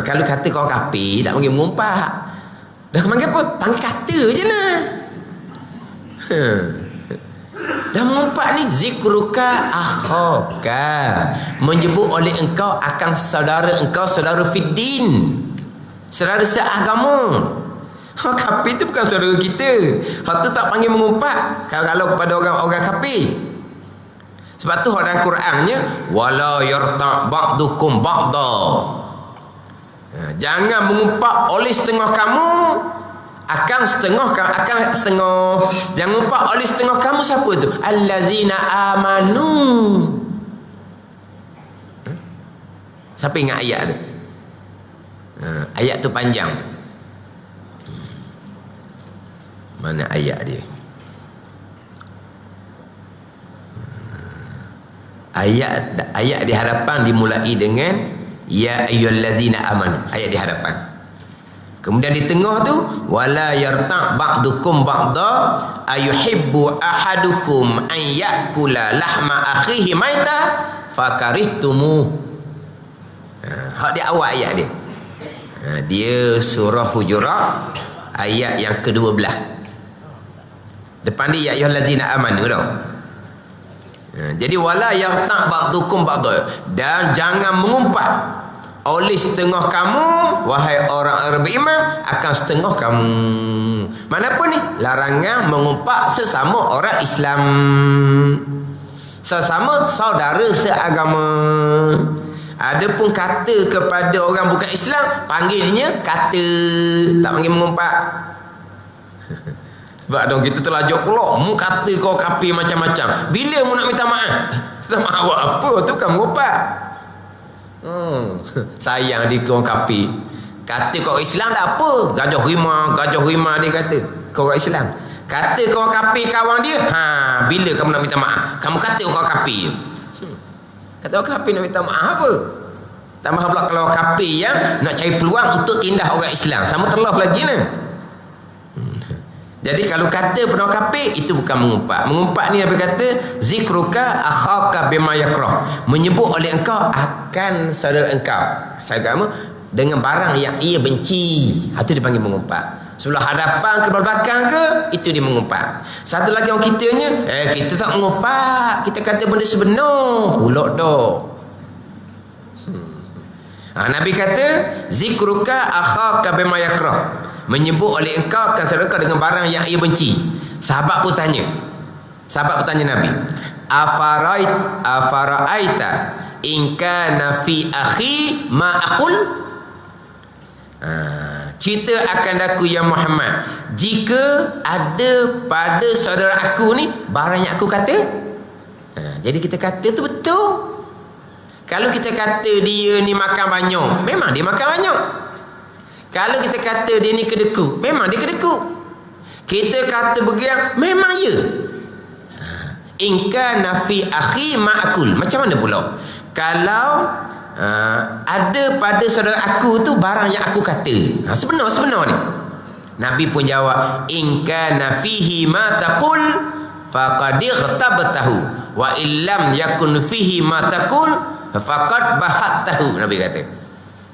Kalau kata kau kafir, tak panggil mengumpat. Dah panggil apa? Panggil kata je lah. Dan mengumpat ni zikruka akhaka, menyebut oleh engkau akan saudara engkau, saudara fiddin, saudara seagama. Kafir tu bukan saudara kita. Hak tu tak panggil mengumpat kalau kepada orang kafir. Sebab tu dalam Qurannya wala yarta ba'dukum ba'da. Jangan mengumpat oleh setengah kamu akan setengah. Jangan mengumpat oleh setengah kamu. Siapa tu? Allazina amanu. Siapa ingat ayat tu? Ayat tu panjang tu. Mana ayat dia? Ayat di hadapan dimulai dengan ya ayyuhallazina amanu. Ayat di hadapan. Kemudian di tengah tu wala yarta' ba'dukum ba'da ayuhibbu ahadukum an ya'kula lahma akhihi maita fakarihtumu. Hak di awal ayat dia. Dia surah Hujurat ayat yang ke-12. Depan dia ya ayyuhallazina amanu tau. Jadi wala yarta' ba'dukum ba'da, dan jangan mengumpat oleh setengah kamu wahai orang beriman akan setengah kamu. Mana pun ni larangan mengumpat sesama orang Islam, sesama saudara seagama. Adapun kata kepada orang bukan Islam, panggilnya kata, tak panggil mengumpat. Sebab dong kita terlajuk pula, mu kata kau kafir macam-macam. Bila mu nak minta maaf? Minta maaf apa? Tu kan mengumpat. Sayang dia kau kafir. Kata kau Islam tak apa. Gajah rima dia kata. Kau orang Islam. Kata kau kafir kawan dia. Bila kamu nak minta maaf? Kamu kata kau kafir. Kata kau kafir nak minta maaf apa? Tambah pula kalau kafir yang nak cari peluang untuk tindas orang Islam. Sama terlah lagi ni. Jadi kalau kata pada orang kafir itu bukan mengumpat. Mengumpat ni Nabi kata zikruka akhaka bima yakrah, menyebut oleh engkau akan saudara engkau seagama dengan barang yang ia benci. Itu dipanggil mengumpat. Sebelah hadapan ke belakang ke, itu dia mengumpat. Satu lagi orang kitanya, kita tak mengumpat, kita kata benda sebenar. Pulak dah. Nabi kata zikruka akhaka bima yakrah, menyebut oleh engkau akan saudara engkau dengan barang yang ia benci. Sahabat pun tanya Nabi, afara'aita in kana fi akhi ma aqul. Cerita akan aku ya Muhammad, jika ada pada saudara aku ni barang yang aku kata. Jadi kita kata tu betul. Kalau kita kata dia ni makan banyak, memang dia makan banyak. Kalau kita kata dia ni kedekut, memang dia kedekut. Kita kata begiang, memang ya. Inka nafi akhi ma'akul. Macam mana pula? Kalau ada pada saudara aku tu barang yang aku kata. Sebenar ni. Nabi pun jawab, inka nafihi ma taqul faqad ightabtahu wa illam yakun fihi ma taqul faqad bahattahu. Nabi kata,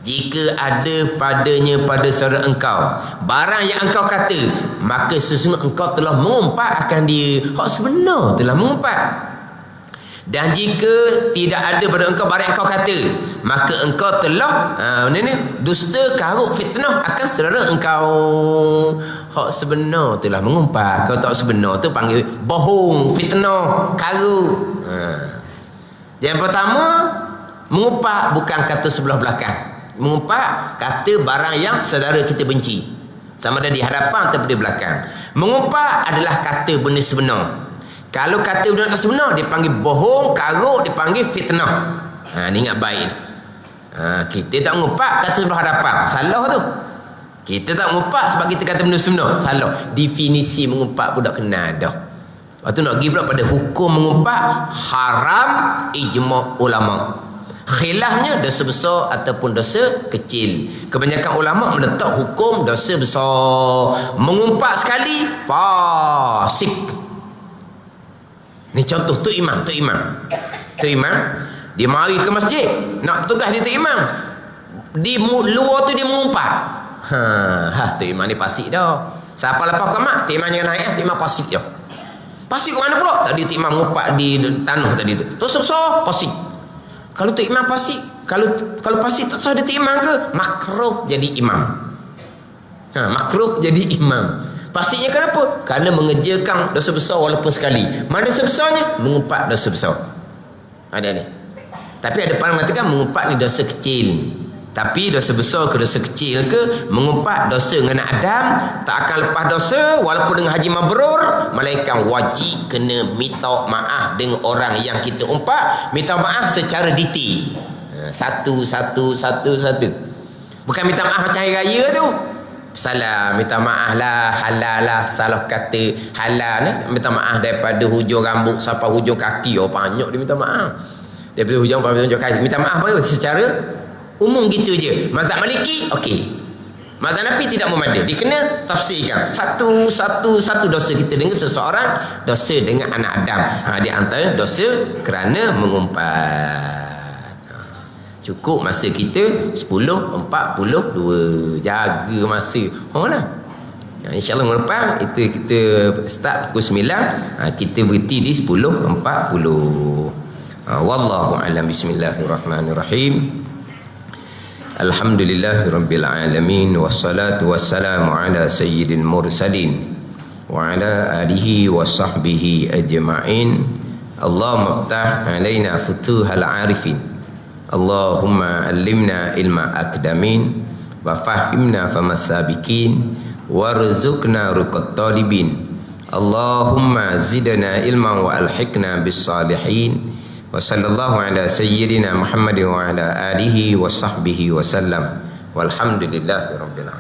jika ada padanya pada saudara engkau barang yang engkau kata, maka sesungguhnya engkau telah mengumpat akan dia. Hak sebenar telah mengumpat. Dan jika tidak ada pada engkau barang yang engkau kata, maka engkau telah dusta, karut, fitnah akan saudara engkau. Hak sebenar telah mengumpat. Kalau tak sebenar tu panggil bohong, fitnah, karut. Yang pertama, mengumpat bukan kata sebelah belakang. Mengumpat kata barang yang saudara kita benci. Sama ada di hadapan atau di belakang. Mengumpat adalah kata benda sebenar. Kalau kata benda sebenar dipanggil bohong, karut, dipanggil fitnah. Ni ingat baik. Kita tak mengumpat kata sebelah hadapan, salah tu. Kita tak mengumpat sebab kita kata benda sebenar, salah. Definisi mengumpat pun tak kenal dah. Lepas tu nak pergi pula pada hukum mengumpat, haram ijma' ulama'. Khilafnya dosa besar ataupun dosa kecil. Kebanyakan ulama meletak hukum dosa besar. Mengumpat sekali fasik. Ni contoh tu imam. Dia mari ke masjid, nak bertugas dia tu imam. Di luar tu dia mengumpat. Tu imam ni fasik dah. Siapa lepas qamat, tu imam jangan naik, tu imam fasik dah. Fasik ke mana pula? Tadi tu imam mengumpat di tanah tadi tu. Dosa besar, fasik. Kalau tu imam fasik, kalau fasik tak sah dia tu imam ke? Makruh jadi imam. Makruh jadi imam. Pastinya kenapa? Kerana mengerjakan dosa besar walaupun sekali. Mana dosa besarnya? Mengumpat dosa besar. Ada ni. Tapi ada orang mengatakan mengumpat ni dosa kecil. Tapi dosa besar ke dosa kecil ke, mengumpat dosa dengan Adam tak akan lepas dosa walaupun dengan haji mabrur. Malaikat wajib kena minta maaf dengan orang yang kita umpat, minta maaf secara detail. Satu. Bukan minta maaf macam hari raya tu. Salah, minta maaf lah, halal lah, salah kata halal ni, minta maaf daripada hujung rambut sampai hujung kaki. Banyak dia minta maaf. Daripada hujung sampai hujung kaki. Minta maaf apa? Secara umum gitu je. Mazhab Maliki okey. Mazhab Hanafi tidak memadai. Dia kena tafsirkan. Satu dosa kita dengan seseorang, dosa dengan anak Adam. Di antara dosa kerana mengumpat. Cukup masa kita 10.42. Jaga masa. Lah. InsyaAllah minggu depan kita start pukul 9. Kita berhenti di 10.40. Wallahu a'lam. Bismillahirrahmanirrahim. Alhamdulillahirabbil alamin wassalatu wassalamu ala sayyidil mursalin wa ala alihi wa sahbihi ajma'in. Allahumma iftah alaina futuhal arifin. Allahumma allimna ilma akdamin wa fahimna famasabikin warzuqna ruqat talibin. Allahumma zidna ilman wa alhiqna bis salihin. Wa sallallahu ala sayyidina Muhammad wa ala alihi wa sahbihi wa sallam. Walhamdulillahi rabbil alamin.